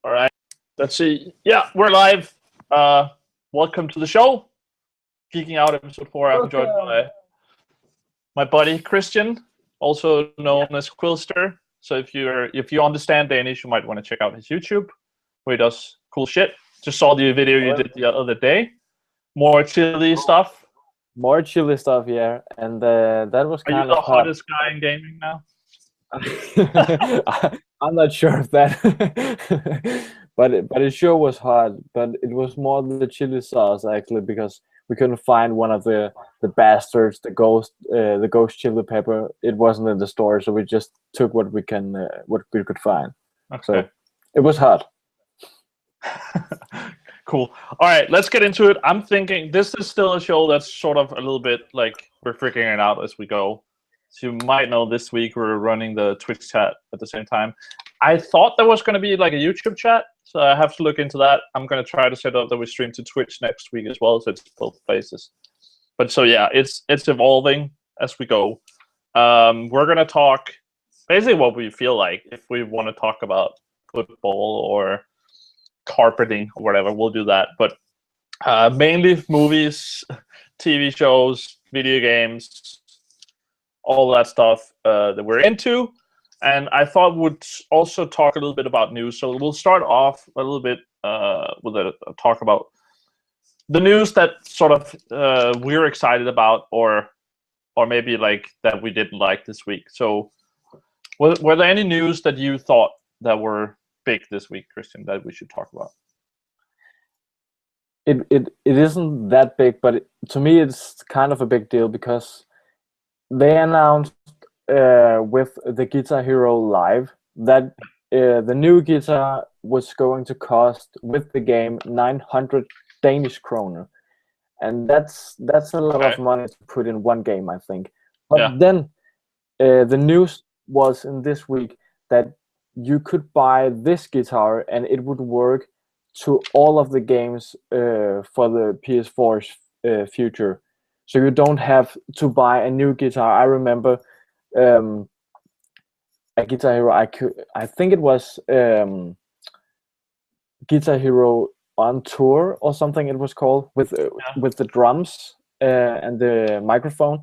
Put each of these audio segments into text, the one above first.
All right. Let's see. Yeah, we're live. Welcome to the show. Geeking Out episode 4. I'm joined by my buddy Christian, also known as Quilstor. So if you understand Danish, you might want to check out his YouTube, where he does cool shit. Just saw the video you did the other day. More chili stuff. More chili stuff, yeah. And that was kind of Are you the hottest guy in gaming now? I'm not sure of that, but it sure was hot. But it was more the chili sauce actually, because we couldn't find one of the bastards, the ghost chili pepper. It wasn't in the store, so we just took what we could find. Okay. So it was hot. Cool. All right, let's get into it. I'm thinking this is still a show that's sort of a little bit like we're figuring it out as we go. So you might know this week we're running the Twitch chat at the same time. I thought there was going to be like a YouTube chat, so I have to look into that. I'm going to try to set up that we stream to Twitch next week as well, so it's both places. But so yeah, it's evolving as we go. We're going to talk basically what we feel like. If we want to talk about football or carpeting or whatever, we'll do that. But mainly movies, TV shows, video games, all that stuff that we're into. And I thought we'd also talk a little bit about news. So we'll start off a little bit with a talk about the news that sort of we're excited about, or maybe like that we didn't like this week. So were there any news that you thought that were big this week, Christian, that we should talk about? It isn't that big, but to me it's kind of a big deal because they announced with the Guitar Hero Live that the new guitar was going to cost with the game 900 Danish kroner, and that's a lot of money to put in one game, I think. But then the news was in this week that you could buy this guitar and it would work to all of the games for the PS4's future. So you don't have to buy a new guitar. I remember a Guitar Hero. I think it was Guitar Hero on Tour or something. It was called with the drums and the microphone.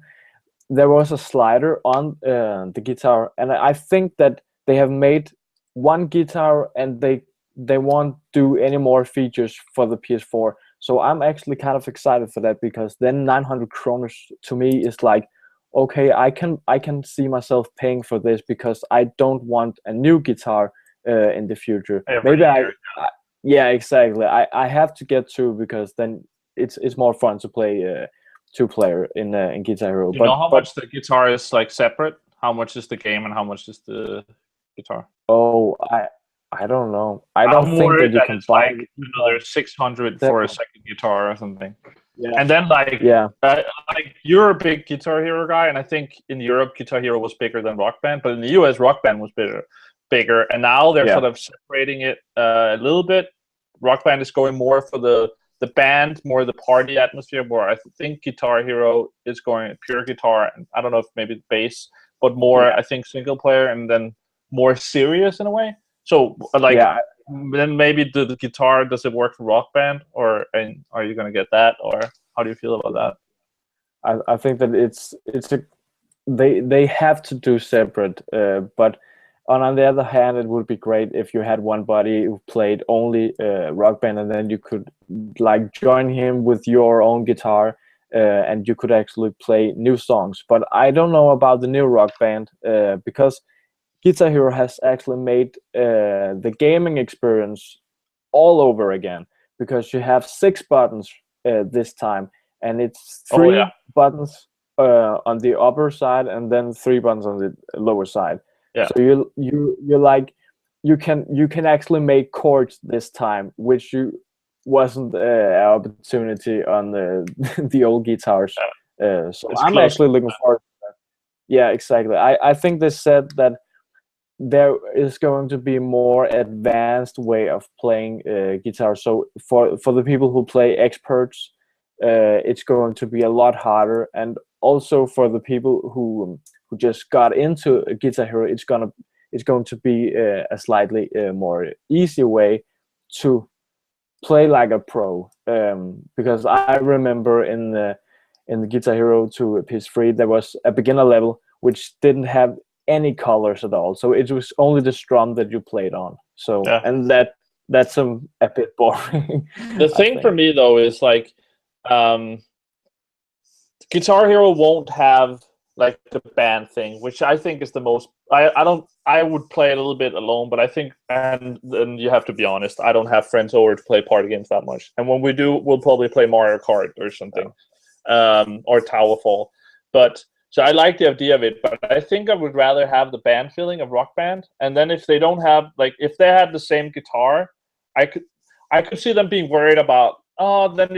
There was a slider on the guitar, and I think that they have made one guitar and they won't do any more features for the PS4. So I'm actually kind of excited for that, because then 900 kroner to me is like, okay, I can see myself paying for this, because I don't want a new guitar in the future. Maybe yeah, exactly. I have to get two, because then it's more fun to play two-player in Guitar Hero. You know how much the guitar is like separate? How much is the game and how much is the guitar? Oh, I don't know. I don't think that you can buy. Like, there's 600 for a second guitar or something. Yeah. And then like you're a big Guitar Hero guy, and I think in Europe Guitar Hero was bigger than Rock Band, but in the US Rock Band was bigger, and now they're sort of separating it a little bit. Rock Band is going more for the band, more the party atmosphere, where I think Guitar Hero is going pure guitar, and I don't know if maybe bass, but more I think single player, and then more serious in a way. So like then maybe the guitar, does it work for Rock Band, or are you gonna get that, or how do you feel about that? I think that they have to do separate, but on the other hand, it would be great if you had one buddy who played only Rock Band, and then you could like join him with your own guitar, and you could actually play new songs. But I don't know about the new Rock Band, because Guitar Hero has actually made the gaming experience all over again, because you have 6 buttons this time, and it's 3 buttons on the upper side and then 3 buttons on the lower side. Yeah. So you're like you can actually make chords this time, which wasn't an opportunity on the old guitars. So I'm actually looking forward to that. Yeah, exactly. I think they said that there is going to be more advanced way of playing guitar. So for the people who play experts, it's going to be a lot harder, and also for the people who just got into Guitar Hero, it's going to be a slightly more easy way to play like a pro, because I remember in the Guitar Hero to PS3 there was a beginner level which didn't have any colors at all, so it was only the strum that you played on. So and that's a bit boring. The thing for me though is like, Guitar Hero won't have like the band thing, which I think is the most. I would play a little bit alone, but I think, and then you have to be honest, I don't have friends over to play party games that much. And when we do, we'll probably play Mario Kart or something, or Towerfall. But so I like the idea of it, but I think I would rather have the band feeling of Rock Band. And then if they don't have, like, if they had the same guitar, I could see them being worried about, oh, then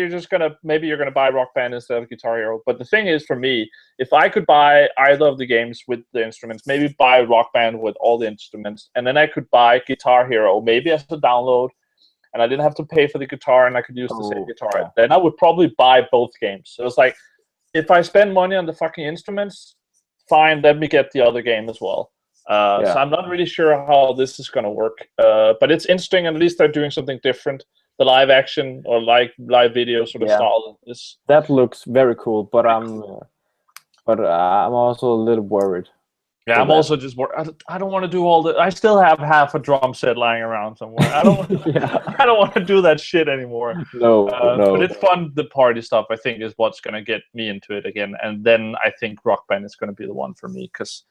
maybe you're gonna buy Rock Band instead of Guitar Hero. But the thing is, for me, if I could buy either of the games with the instruments, maybe buy Rock Band with all the instruments, and then I could buy Guitar Hero maybe as a download, and I didn't have to pay for the guitar, and I could use the same guitar, then I would probably buy both games. So it's like, if I spend money on the fucking instruments, fine, let me get the other game as well. So I'm not really sure how this is gonna work, but it's interesting, and at least they're doing something different. The live action or live video sort of style is, that looks very cool, but I'm also a little worried. Yeah, I'm also just worried. I don't want to do all the. I still have half a drum set lying around somewhere. I don't. I don't want to do that shit anymore. No. But it's fun. The party stuff, I think, is what's gonna get me into it again. And then I think Rock Band is gonna be the one for me, because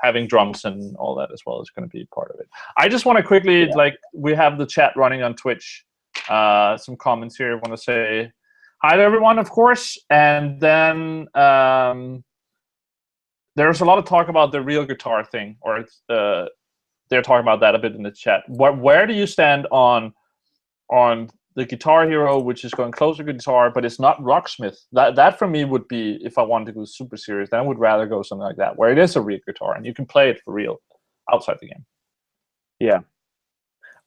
having drums and all that as well is gonna be part of it. I just want to quickly, like, we have the chat running on Twitch. Some comments here. I want to say hi to everyone, of course, and then there's a lot of talk about the real guitar thing, or they're talking about that a bit in the chat. Where do you stand on the Guitar Hero, which is going closer to guitar, but it's not Rocksmith? That for me would be, if I wanted to go super serious, then I would rather go something like that, where it is a real guitar and you can play it for real outside the game. Yeah.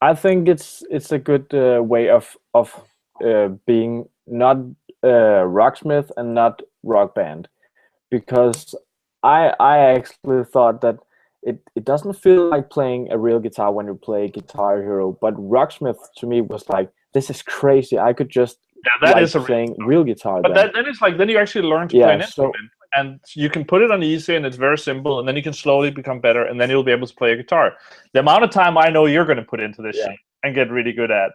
I think it's a good way of being not Rocksmith and not Rock Band, because I actually thought that it doesn't feel like playing a real guitar when you play Guitar Hero, but Rocksmith to me was like, this is crazy. I could just playing real guitar. But then it's like, then you actually learn to play an instrument. And you can put it on easy, and it's very simple, and then you can slowly become better, and then you'll be able to play a guitar. The amount of time I know you're going to put into this shit and get really good at,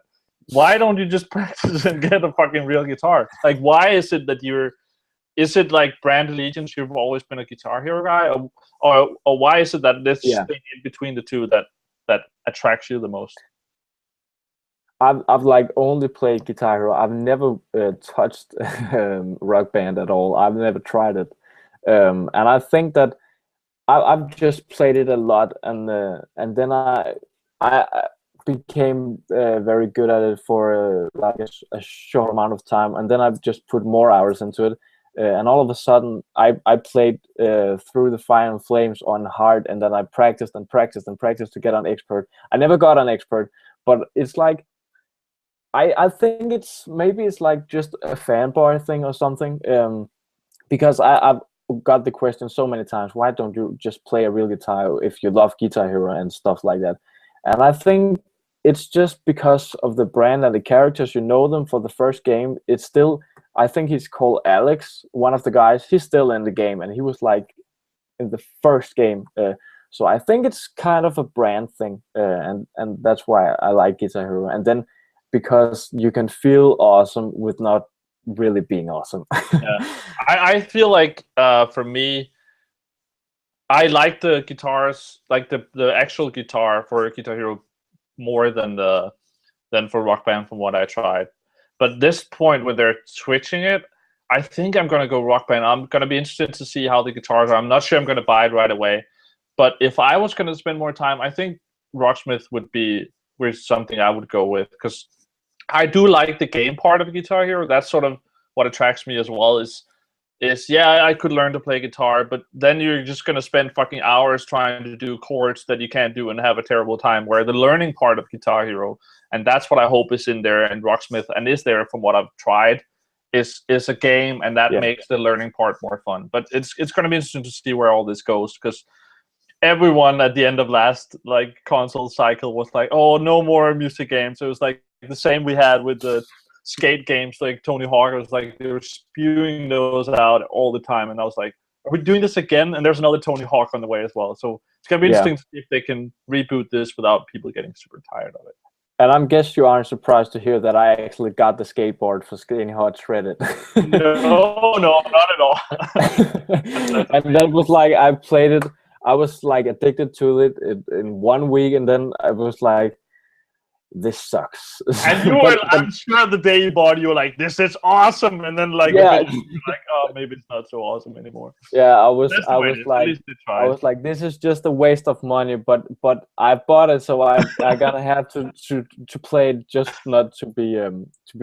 why don't you just practice and get a fucking real guitar? Like, why is it that is it like brand allegiance, you've always been a Guitar Hero guy, or why is it that this thing in between the two that attracts you the most? I've like only played Guitar Hero. I've never touched Rock Band at all. I've never tried it. And I think that I've just played it a lot, and then I became very good at it for like a short amount of time, and then I've just put more hours into it, and all of a sudden I played Through the Fire and Flames on hard, and then I practiced to get on expert. I never got on expert, but it's like I think it's like just a fanboy thing or something, because I've got the question so many times, why don't you just play a real guitar if you love Guitar Hero and stuff like that? And I think it's just because of the brand and the characters, you know them for the first game. It's still, I think he's called Alex, one of the guys, he's still in the game, and he was like in the first game. So I think it's kind of a brand thing, and that's why I like Guitar Hero. And then because you can feel awesome with not really being awesome. I feel like for me, I like the guitars, like the actual guitar for Guitar Hero more than for Rock Band from what I tried. But this point when they're switching it, I think I'm gonna go Rock Band. I'm gonna be interested to see how the guitars are. I'm not sure I'm gonna buy it right away, but if I was gonna spend more time, I think Rocksmith would be something I would go with, because I do like the game part of Guitar Hero. That's sort of what attracts me as well. Is I could learn to play guitar, but then you're just gonna spend fucking hours trying to do chords that you can't do and have a terrible time. Where the learning part of Guitar Hero, and that's what I hope is in there, and Rocksmith, and is there from what I've tried, is a game, and that makes the learning part more fun. But it's gonna be interesting to see where all this goes, because everyone at the end of last console cycle was like, oh, no more music games. So it was like, the same we had with the skate games, like Tony Hawk. It was like they were spewing those out all the time, and I was like, are we doing this again? And there's another Tony Hawk on the way as well. So it's gonna be interesting to see if they can reboot this without people getting super tired of it. And I guess you aren't surprised to hear that I actually got the skateboard for Skating Hard Shredded. No, not at all. And that was like, I played it, I was like addicted to it in 1 week, and then I was like, this sucks. And you were, I'm sure the day you bought it, you were like, this is awesome. And then like, yeah. you're like, oh, maybe it's not so awesome anymore. Yeah, I was like, this is just a waste of money, but I bought it, so I gotta have to play it, just not to be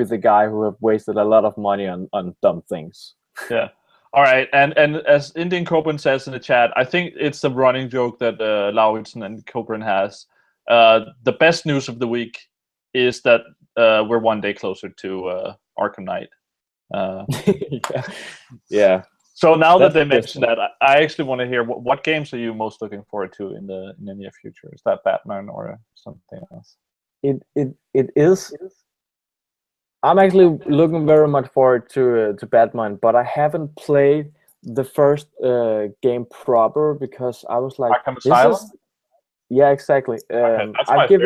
the guy who have wasted a lot of money on dumb things. Yeah. All right, and as Indian Cobran says in the chat, I think it's a running joke that Lauritsen and Cobran has. The best news of the week is that we're 1 day closer to Arkham Knight. Yeah. So now that they mentioned that, I actually want to hear what games are you most looking forward to in the near future? Is that Batman or something else? It is. I'm actually looking very much forward to Batman, but I haven't played the first game proper because I was like, Arkham Asylum? Yeah, exactly. Okay, I give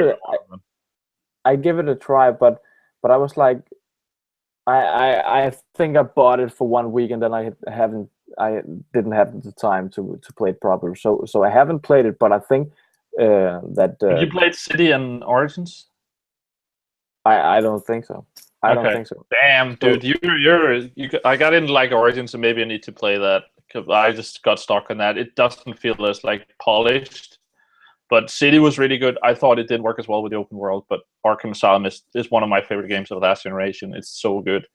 it a try, but I was like, I think I bought it for 1 week, and then I didn't have the time to play it proper. So I haven't played it, but I think that. You played City and Origins? I don't think so. I don't think so. Damn, dude, I got into like Origins, and maybe I need to play that because I just got stuck on that. It doesn't feel as like polished. But City was really good. I thought it didn't work as well with the open world, but Arkham Asylum is one of my favorite games of the last generation. It's so good.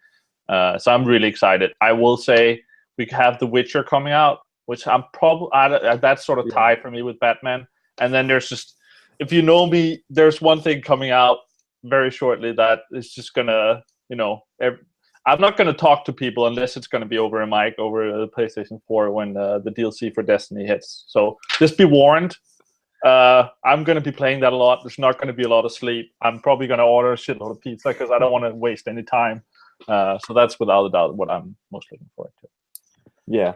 So I'm really excited. I will say we have The Witcher coming out, which I'm probably that's sort of tied for me with Batman. And then there's just, if you know me, there's one thing coming out very shortly that is just gonna, I'm not gonna talk to people unless it's gonna be over a mic over the PlayStation 4 when the DLC for Destiny hits. So just be warned. I'm going to be playing that a lot. There's not going to be a lot of sleep. I'm probably going to order a shitload of pizza because I don't want to waste any time. So that's without a doubt what I'm most looking forward to. Yeah,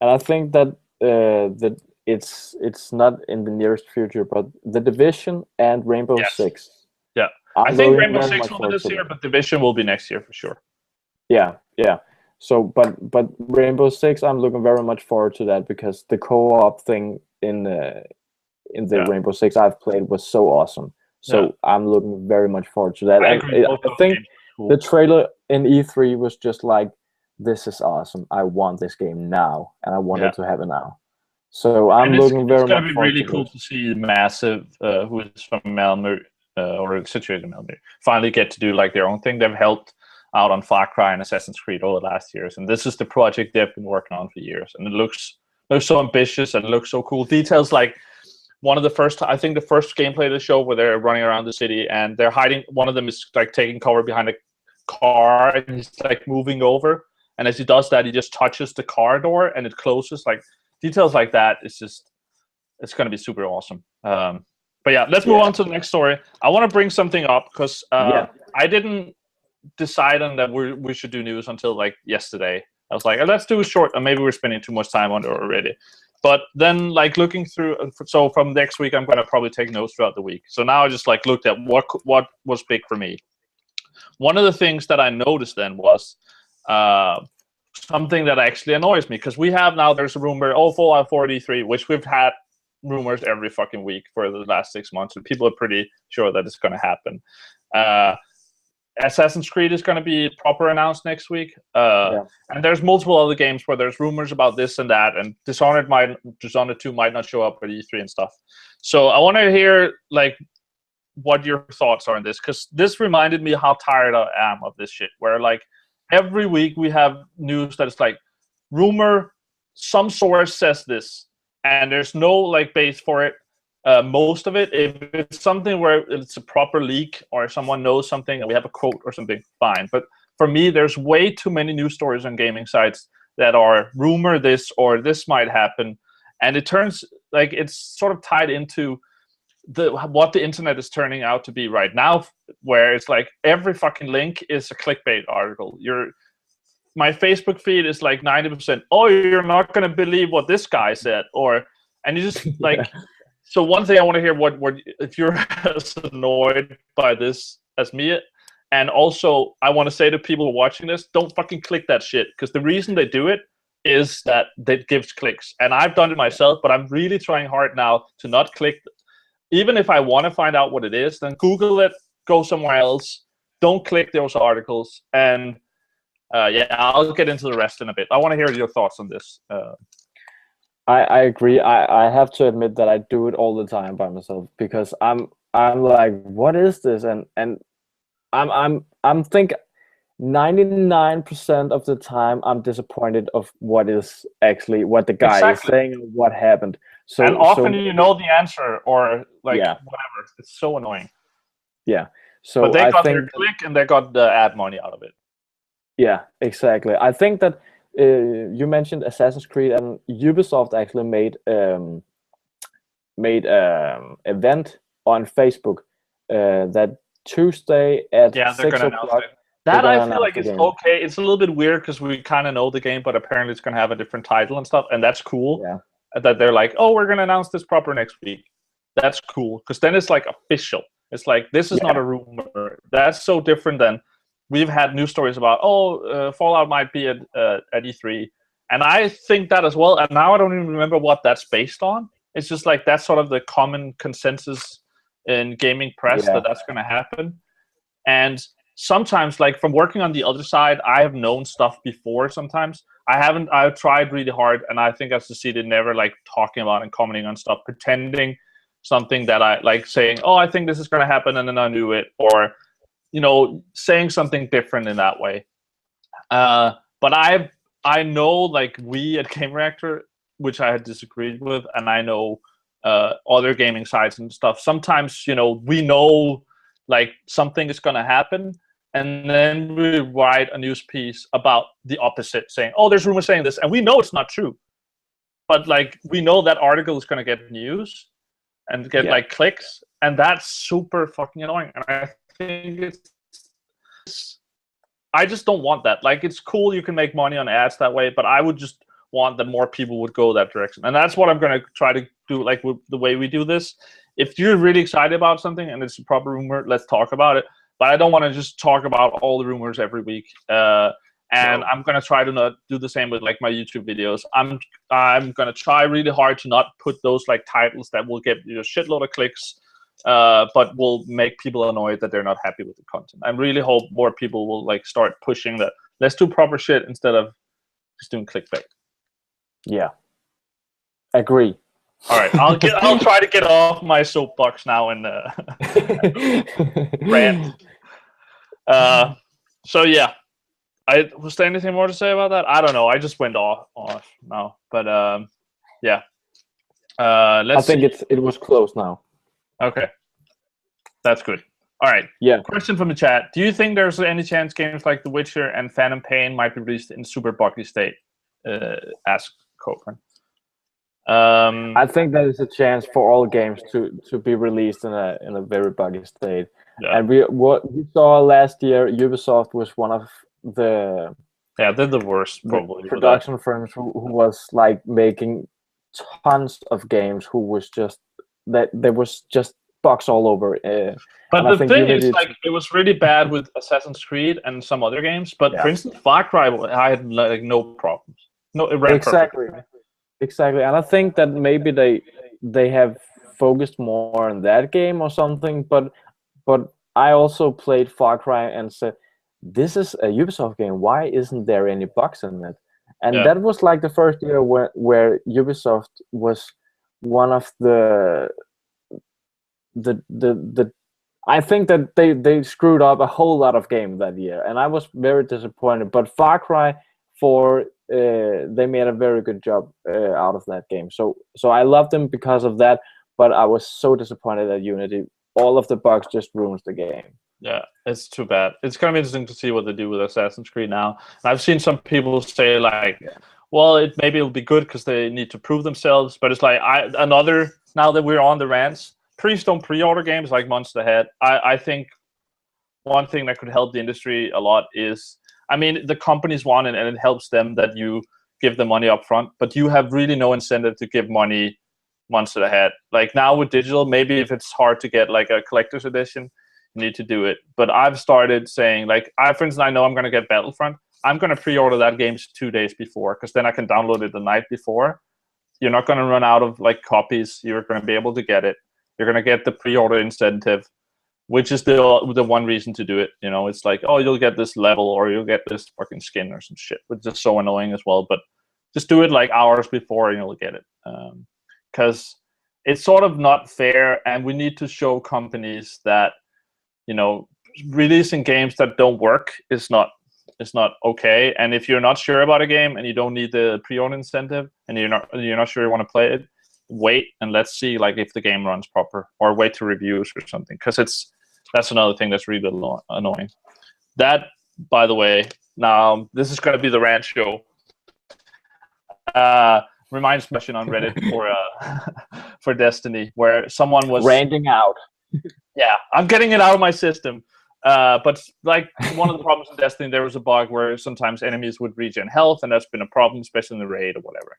and I think that that it's not in the nearest future, but The Division and Rainbow Six. Yeah, I think Rainbow Six will be this year, but Division will be next year for sure. Yeah. So, but Rainbow Six, I'm looking very much forward to that because the co-op thing in the Rainbow Six I've played was so awesome. So I'm looking very much forward to that. I think the trailer in E3 was just like, this is awesome. I want this game now, and I wanted to have it now. So I'm looking very much forward to it. It's going to be really cool to see Massive, who is from Malmö, or situated in Malmö, finally get to do like their own thing. They've helped out on Far Cry and Assassin's Creed over the last years, and this is the project they've been working on for years, and it looks so ambitious and it looks so cool. Details like one of the first, I think the first gameplay of the show where they're running around the city and they're hiding. One of them is like taking cover behind a car and he's like moving over. And as he does that, he just touches the car door and it closes. Like details like that. It's going to be super awesome. But yeah, let's move on to the next story. I want to bring something up because I didn't decide on that we should do news until like yesterday. I was like, let's do a short, and maybe we're spending too much time on it already. But then, like looking through, so from next week, I'm gonna probably take notes throughout the week. So now I just like looked at what was big for me. One of the things that I noticed then was something that actually annoys me because we have now. There's a rumor, Fallout 4 which we've had rumors every fucking week for the last 6 months, and people are pretty sure that it's gonna happen. Assassin's Creed is going to be proper announced next week. And there's multiple other games where there's rumors about this and that, and Dishonored 2 might not show up at E3 and stuff. So I want to hear like what your thoughts are on this, because this reminded me how tired I am of this shit, where like every week we have news that it's like rumor, some source says this, and there's no like base for it. Most of it, if it's something where it's a proper leak or someone knows something and we have a quote or something, fine. But for me, there's way too many news stories on gaming sites that are rumor this or this might happen. And it turns like it's sort of tied into what the internet is turning out to be right now, where it's like every fucking link is a clickbait article. My Facebook feed is like 90%. Oh, you're not gonna believe what this guy said, and you just like. So one thing I want to hear what if you're as annoyed by this as me, and also I want to say to people who are watching this, don't fucking click that shit, because the reason they do it is that it gives clicks, and I've done it myself, but I'm really trying hard now to not click. Even if I want to find out what it is, then Google it, go somewhere else. Don't click those articles, and I'll get into the rest in a bit. I want to hear your thoughts on this. I agree. I have to admit that I do it all the time by myself, because I'm like, what is this? And I'm think 99% of the time I'm disappointed of what the guy is saying, what happened. So and often you know the answer, or like whatever. It's so annoying. Yeah. So but they got their click and they got the ad money out of it. Yeah, exactly. I think that you mentioned Assassin's Creed, and Ubisoft actually made event on Facebook that Tuesday at 6 o'clock. That I feel like it's okay. It's a little bit weird because we kind of know the game, but apparently it's going to have a different title and stuff, and that's cool. Yeah. That they're like, oh, we're going to announce this proper next week. That's cool, because then it's like official. It's like, this is not a rumor. That's so different than we've had news stories about, Fallout might be at E3. And I think that as well. And now I don't even remember what that's based on. It's just like that's sort of the common consensus in gaming press that that's going to happen. And sometimes, like from working on the other side, I have known stuff before sometimes. I've tried really hard, and I think as a CD never like talking about and commenting on stuff, pretending something that I like saying, oh, I think this is going to happen, and then I knew it, or saying something different in that way. But I know, like, we at Game Reactor, which I had disagreed with, and I know other gaming sites and stuff, sometimes, we know, like, something is going to happen, and then we write a news piece about the opposite, saying, oh, there's rumors saying this, and we know it's not true. But, like, we know that article is going to get news and get, like, clicks, and that's super fucking annoying. And I think I just don't want that. Like, it's cool you can make money on ads that way, but I would just want that more people would go that direction. And that's what I'm going to try to do, like, with the way we do this. If you're really excited about something and it's a proper rumor, let's talk about it. But I don't want to just talk about all the rumors every week. And I'm going to try to not do the same with, like, my YouTube videos. I'm going to try really hard to not put those, like, titles that will get you a shitload of clicks, but will make people annoyed that they're not happy with the content. I really hope more people will, like, start pushing that. Let's do proper shit instead of just doing clickbait. Yeah. Agree. All right, I'll try to get off my soapbox now and rant. So yeah, was there anything more to say about that? I don't know. I just went off now, but yeah. Let's. I think it was close now. Okay, that's good. All right. Yeah. Question from the chat: do you think there's any chance games like The Witcher and Phantom Pain might be released in super buggy state? Asked Cochran. I think there is a chance for all games to be released in a very buggy state. Yeah. And what we saw last year, Ubisoft was one of the they're the worst probably production firms who was like making tons of games who was just that there was just bugs all over. But the thing is, like, it was really bad with Assassin's Creed and some other games. But for instance, Far Cry, I had like no problems. No, it ran exactly. Perfect. Exactly, and I think that maybe they have focused more on that game or something. But I also played Far Cry and said, this is a Ubisoft game. Why isn't there any bugs in it? And that was like the first year where Ubisoft was one of the I think that they screwed up a whole lot of games that year, and I was very disappointed. But Far Cry 4. They made a very good job out of that game. So I loved them because of that, but I was so disappointed at Unity. All of the bugs just ruins the game. Yeah, it's too bad. It's going to be interesting to see what they do with Assassin's Creed now. And I've seen some people say, like, well, maybe it'll be good because they need to prove themselves. But it's like, now that we're on the rants, please don't pre-order games like months ahead. I think one thing that could help the industry a lot is, I mean, the companies want it, and it helps them that you give them money up front, but you have really no incentive to give money months ahead. Like now with digital, maybe if it's hard to get like a collector's edition, you need to do it. But I've started saying, like, for instance, I know I'm going to get Battlefront. I'm going to pre-order that game 2 days before, because then I can download it the night before. You're not going to run out of like copies. You're going to be able to get it. You're going to get the pre-order incentive, which is the one reason to do it. You know, it's like, oh, you'll get this level, or you'll get this fucking skin or some shit, which is so annoying as well. But just do it like hours before, and you'll get it. Because it's sort of not fair, and we need to show companies that, you know, releasing games that don't work is not okay. And if you're not sure about a game and you don't need the pre-order incentive, and you're not sure you want to play it, wait and let's see like if the game runs proper, or wait to reviews or something, because that's another thing that's really annoying. That, by the way, now this is going to be the rant show. Reminds me on Reddit for Destiny, where someone was ranting out. Yeah, I'm getting it out of my system. But like one of the problems in Destiny, there was a bug where sometimes enemies would regen health, and that's been a problem, especially in the raid or whatever.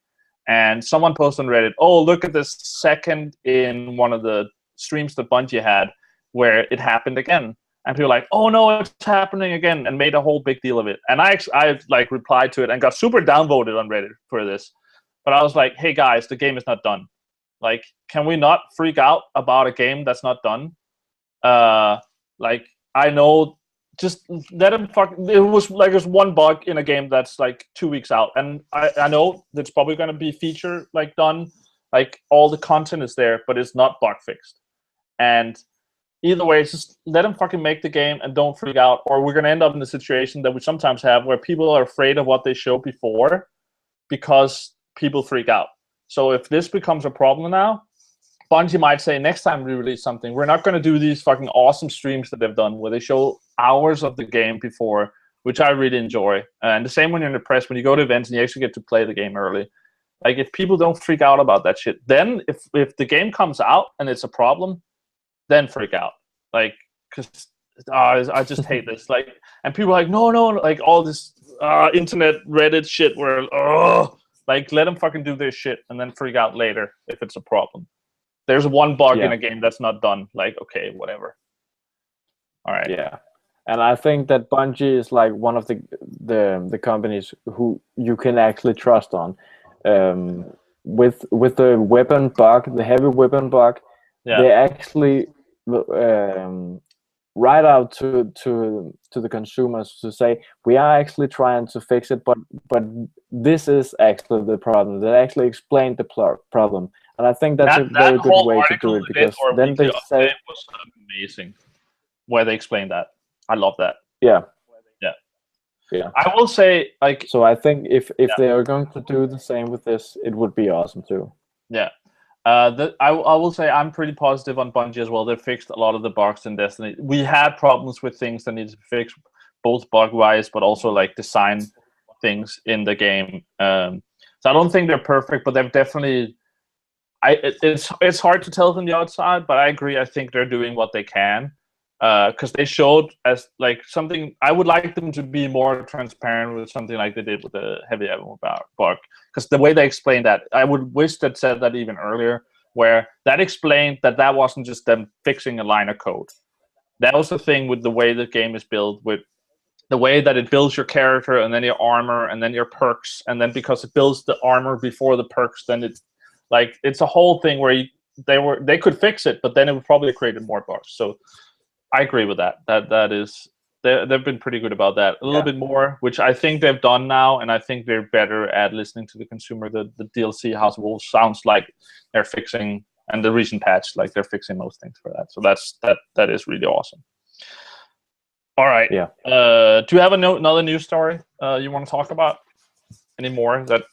And someone posted on Reddit, oh, look at this second in one of the streams that Bungie had where it happened again. And people were like, oh no, it's happening again, and made a whole big deal of it. And I like replied to it and got super downvoted on Reddit for this. But I was like, hey guys, the game is not done. Like, can we not freak out about a game that's not done? Like, I know, just let him fuck. It was like there's one bug in a game that's like 2 weeks out, and I know that's probably going to be feature like done, like all the content is there, but it's not bug fixed. And either way, it's just let him fucking make the game and don't freak out, or we're going to end up in the situation that we sometimes have where people are afraid of what they show before because people freak out. So if this becomes a problem now, Bungie might say, next time we release something, we're not going to do these fucking awesome streams that they've done where they show hours of the game before, which I really enjoy. And the same when you're in the press, when you go to events and you actually get to play the game early. Like, if people don't freak out about that shit, then if the game comes out and it's a problem, then freak out. Like, because I just hate this. Like, and people are like, no, like all this internet Reddit shit where, like, let them fucking do their shit and then freak out later if it's a problem. There's one bug in a game that's not done. Like, okay, whatever. All right. Yeah, and I think that Bungie is like one of the companies who you can actually trust on. With the weapon bug, the heavy weapon bug, they actually write out to the consumers to say, we are actually trying to fix it, but this is actually the problem. They actually explained the problem. And I think that's a very good way to do it, because then they say it was amazing where they explained that. I love that. Yeah. I will say, like, so I think if they are going to do the same with this, it would be awesome too. Yeah. I will say I'm pretty positive on Bungie as well. They fixed a lot of the bugs in Destiny. We had problems with things that needed to be fixed, both bug-wise, but also like design things in the game. So I don't think they're perfect, but they've definitely. It's hard to tell from the outside, but I agree. I think they're doing what they can, because they showed as like something. I would like them to be more transparent with something like they did with the heavy ammo bug, because the way they explained that, I would wish they'd said that even earlier, where that explained that wasn't just them fixing a line of code. That was the thing with the way the game is built, with the way that it builds your character and then your armor and then your perks, and then because it builds the armor before the perks, then it's like it's a whole thing where they could fix it, but then it would probably create more bugs. So I agree with that. That is, they've been pretty good about that. A little bit more, which I think they've done now, and I think they're better at listening to the consumer. The DLC House of Wolves sounds like they're fixing, and the recent patch, like they're fixing most things for that. So that is really awesome. All right. Yeah. Do you have another news story you want to talk about? Any more that?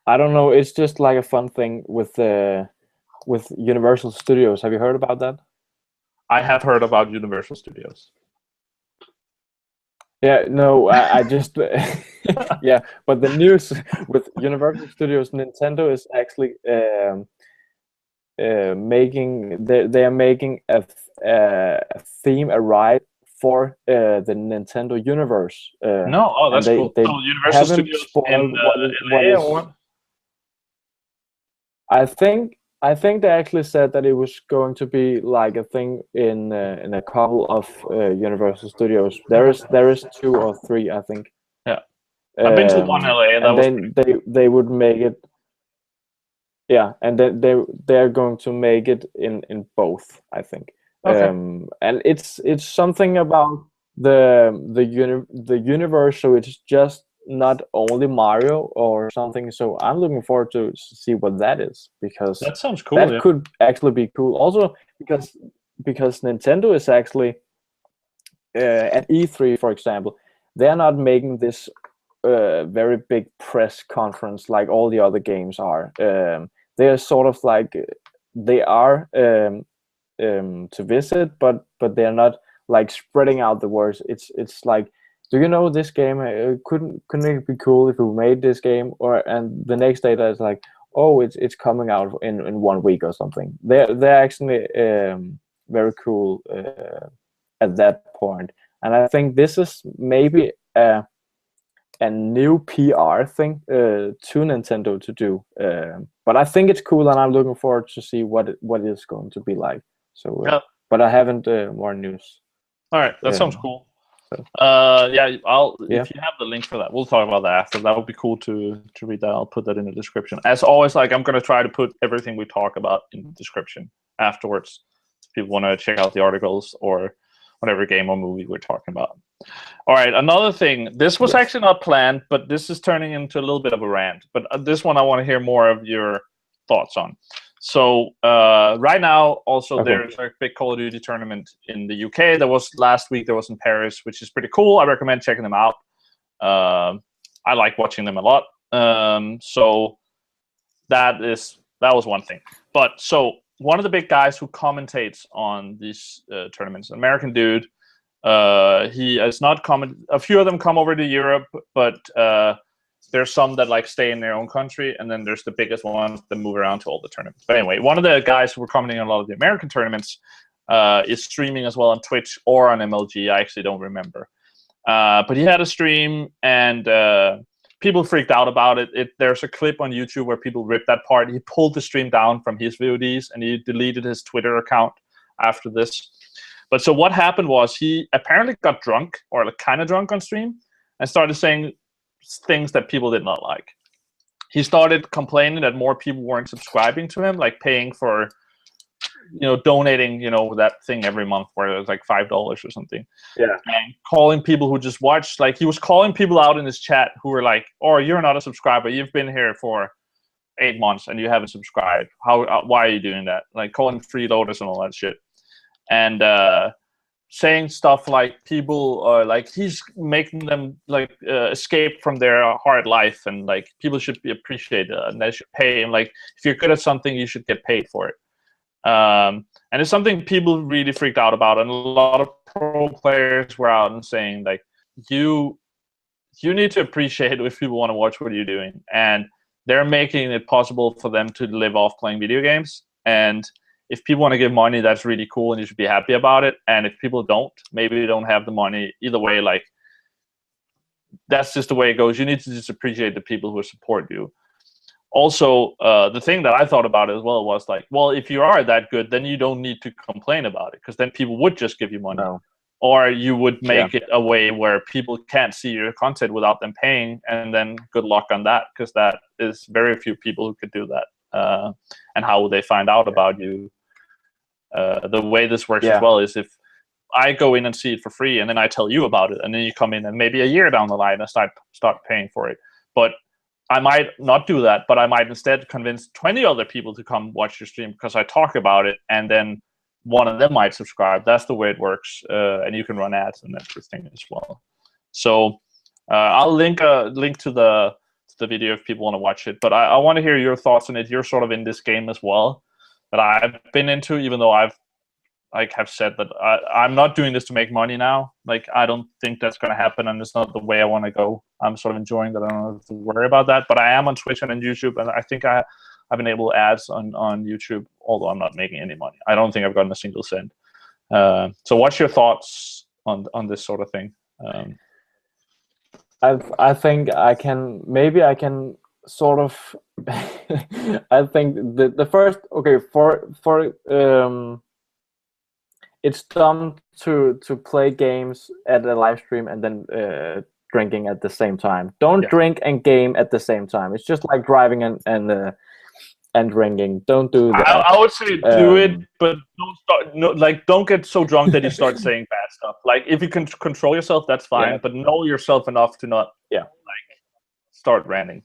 I don't know. It's just like a fun thing with Universal Studios. Have you heard about that? I have heard about Universal Studios. Yeah, no, I just yeah, but the news with Universal Studios, Nintendo is actually they are making a theme, a ride for the Nintendo universe. No, oh, and that's cool. they So Universal haven't Studios in spoiled what LA is. or what? I think they actually said that it was going to be like a thing in a couple of Universal Studios. There is 2 or 3, I think. Yeah, I've been to one LA, and that was then they would make it. Yeah, and then they're going to make it in both, I think. okay. And it's something about the universe, so it's just not only Mario or something. So I'm looking forward to see what that is, because That sounds cool. that Yeah. could actually be cool. Also, because Nintendo is actually at E3, for example, they're not making this very big press conference like all the other games are. They're sort of like they are to visit, but they're not like spreading out the words. It's like, do you know this game? Couldn't it be cool if we made this game? And the next day it's like, oh, it's coming out in 1 week or something. They're actually very cool at that point. And I think this is maybe a new PR thing to Nintendo to do. But I think it's cool, and I'm looking forward to see what it's going to be like. So, Yeah. but I haven't more news. All right, that sounds cool. Yeah, if you have the link for that, we'll talk about that after. That would be cool to read that. I'll put that in the description. As always, like I'm going to try to put everything we talk about in the description afterwards. If people want to check out the articles or whatever game or movie we're talking about. All right, another thing. This was actually not planned, but this is turning into a little bit of a rant. But this one I want to hear more of your thoughts on. So right now, also there's a big Call of Duty tournament in the UK. There was last week. There was in Paris, which is pretty cool. I recommend checking them out. I like watching them a lot. So that was one thing. But so one of the big guys who commentates on these tournaments, an American dude. He has not come. A few of them come over to Europe, but there's some that like stay in their own country, and then there's the biggest ones that move around to all the tournaments. But anyway, one of the guys who were commenting on a lot of the American tournaments is streaming as well on Twitch or on MLG. I actually don't remember. But he had a stream, and people freaked out about it. There's a clip on YouTube where people ripped that part. He pulled the stream down from his VODs, and he deleted his Twitter account after this. But so what happened was he apparently got drunk, or like kind of drunk on stream, and started saying things that people did not like. He started complaining that more people weren't subscribing to him, like paying for, donating, that thing every month where it was like $5 or something. Yeah. And calling people who just watched, like he was calling people out in his chat who were like, "Oh, you're not a subscriber. You've been here for 8 months and you haven't subscribed. Why are you doing that?" Like calling freeloaders and all that shit. And saying stuff like people like he's making them like escape from their hard life, and like people should be appreciated and they should pay him. Like if you're good at something, you should get paid for it. And it's something people really freaked out about, and a lot of pro players were out and saying like, you need to appreciate it if people want to watch what you're doing, and they're making it possible for them to live off playing video games. And if people want to give money, that's really cool, and you should be happy about it. And if people don't, maybe they don't have the money. Either way, like that's just the way it goes. You need to just appreciate the people who support you. Also, the thing that I thought about as well was like, well, if you are that good, then you don't need to complain about it, because then people would just give you money. No. Or you would make it a way where people can't see your content without them paying, and then good luck on that, because that is very few people who could do that. And how would they find out about you? The way this works as well is if I go in and see it for free, and then I tell you about it, and then you come in and maybe a year down the line and start paying for it. But I might not do that, but I might instead convince 20 other people to come watch your stream because I talk about it, and then one of them might subscribe. That's the way it works, and you can run ads and everything as well. So I'll link to the video if people want to watch it. But I want to hear your thoughts on it. You're sort of in this game as well that I've been into, even though I've have said that I'm not doing this to make money now. Like I don't think that's going to happen, and it's not the way I want to go. I'm sort of enjoying that. I don't have to worry about that. But I am on Twitch and on YouTube, and I think I I've enabled ads on YouTube, although I'm not making any money. I don't think I've gotten a single cent. So what's your thoughts on this sort of thing? I think I can sort of I think the first it's dumb to play games at a live stream and then drinking at the same time. Don't drink and game at the same time. It's just like driving and drinking. Don't do that. I would say do it, but don't get so drunk that you start saying bad stuff. Like if you can control yourself, that's fine. But know yourself enough to not start ranting.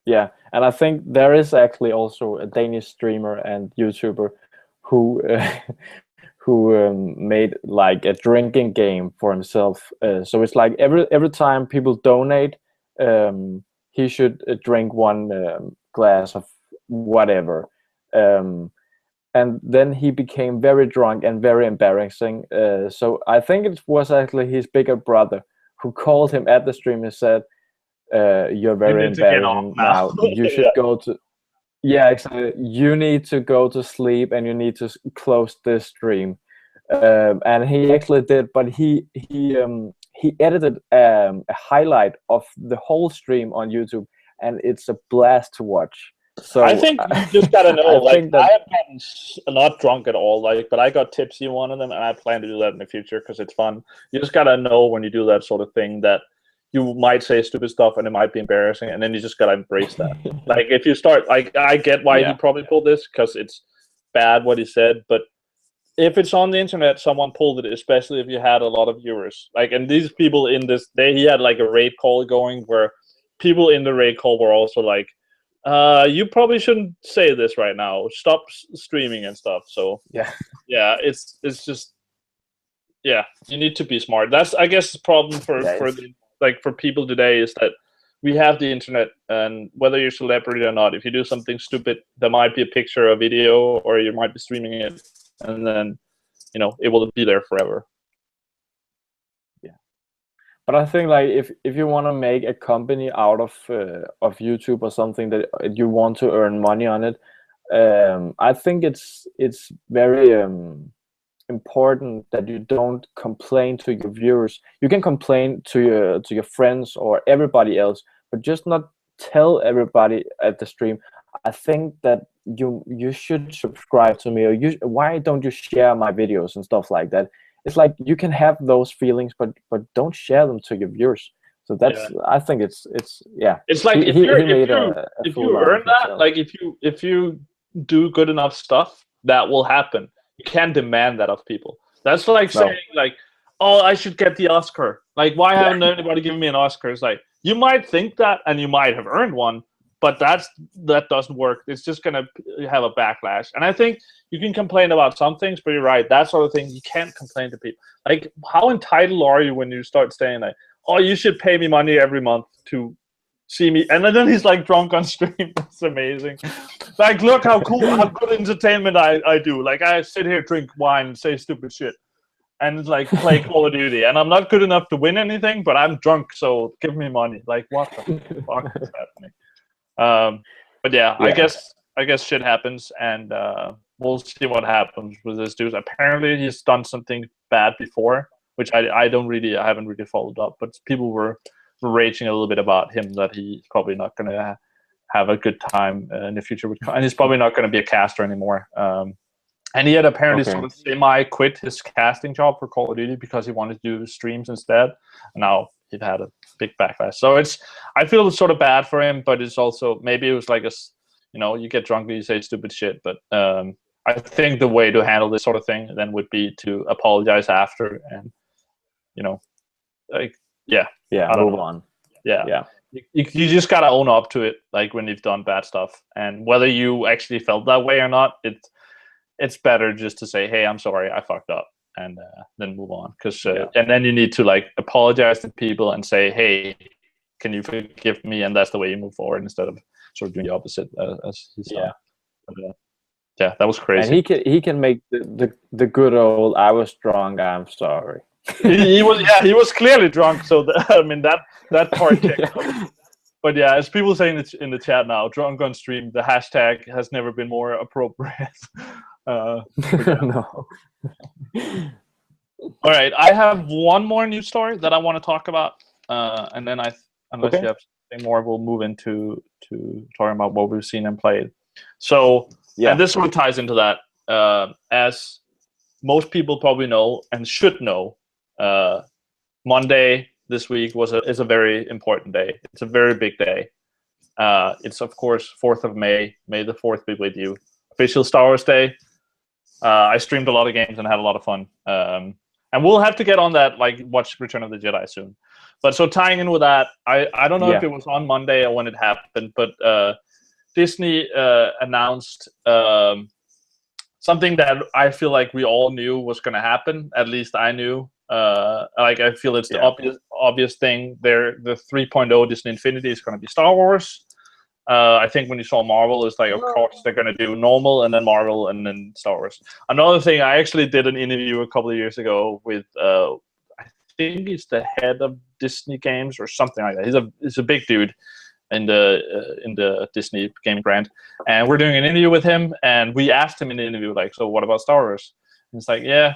Yeah, and I think there is actually also a Danish streamer and YouTuber who made like a drinking game for himself. So it's like every time people donate, he should drink one glass of whatever, and then he became very drunk and very embarrassing. So I think it was actually his bigger brother who called him at the stream and said, "You're very embarrassing now. You should go to." Yeah, exactly. You need to go to sleep and you need to close this stream. And he actually did, but he edited a highlight of the whole stream on YouTube, and it's a blast to watch. So I think you just gotta know. I have gotten not drunk at all, but I got tipsy one of them, and I plan to do that in the future because it's fun. You just gotta know when you do that sort of thing that you might say stupid stuff and it might be embarrassing, and then you just gotta embrace that. Like if you start, I get why he probably pulled this because it's bad what he said, but if it's on the internet, someone pulled it, especially if you had a lot of viewers. And these people in this, he had like a raid call going where people in the raid call were also like, you probably shouldn't say this right now. Stop streaming and stuff. So yeah, it's just you need to be smart. That's I guess the problem for people today is that we have the internet, and whether you're a celebrity or not, if you do something stupid, there might be a picture, a video, or you might be streaming it, and then it will be there forever. But I think like if you want to make a company out of YouTube or something that you want to earn money on it, I think it's very important that you don't complain to your viewers. You can complain to your friends or everybody else, but just not tell everybody at the stream. I think that you should subscribe to me, or why don't you share my videos and stuff like that. It's like you can have those feelings, but don't share them to your viewers. So that's I think it's like if you earn that, like if you do good enough stuff, that will happen. You can't demand that of people. That's like saying like, oh, I should get the Oscar. Like, why haven't anybody given me an Oscar? It's like you might think that, and you might have earned one, but that doesn't work. It's just gonna have a backlash. And I think you can complain about some things, but you're right. That sort of thing, you can't complain to people. Like, how entitled are you when you start saying like, oh, you should pay me money every month to see me? And then he's like drunk on stream. That's amazing. Like, look how cool, how good entertainment I do. Like, I sit here, drink wine, and say stupid shit, and like play Call of Duty. And I'm not good enough to win anything, but I'm drunk, so give me money. Like, what the fuck is happening? But yeah, I guess shit happens, and we'll see what happens with this dude. Apparently, he's done something bad before, which I haven't really followed up. But people were raging a little bit about him, that he's probably not going to have a good time in the future, and he's probably not going to be a caster anymore. And he had apparently sort of semi-quit his casting job for Call of Duty because he wanted to do streams instead. And now he'd had a big backlash. So I feel it's sort of bad for him, but it's also, maybe it was like you get drunk and you say stupid shit. But I think the way to handle this sort of thing then would be to apologize after and, move on. Yeah. You just gotta own up to it, like when you've done bad stuff, and whether you actually felt that way or not, it's better just to say, hey, I'm sorry, I fucked up, and then move on. And then you need to like apologize to people and say, hey, can you forgive me? And that's the way you move forward, instead of sort of doing the opposite as he said. But, that was crazy. And he can make the good old "I was drunk, I'm sorry." he was clearly drunk, so that part checked. But yeah, as people say in the chat now, drunk on stream, the hashtag has never been more appropriate. No. All right, I have one more news story that I want to talk about, and then unless you have something more, we'll move into talking about what we've seen and played. So, and this sort of ties into that, as most people probably know and should know. Monday this week is a very important day. It's a very big day. It's of course 4th of May. May the 4th be with you. Official Star Wars Day. I streamed a lot of games and had a lot of fun. And we'll have to get on that, like watch Return of the Jedi soon. But so tying in with that, I don't know if it was on Monday or when it happened, but Disney announced something that I feel like we all knew was going to happen. At least I knew. Like I feel it's the obvious thing. The 3.0 Disney Infinity is going to be Star Wars. I think when you saw Marvel, it's like, of course, they're going to do normal and then Marvel and then Star Wars. Another thing, I actually did an interview a couple of years ago with, I think he's the head of Disney Games or something like that. He's a big dude in the Disney game brand. And we're doing an interview with him, and we asked him in the interview, like, so what about Star Wars? And it's like, yeah.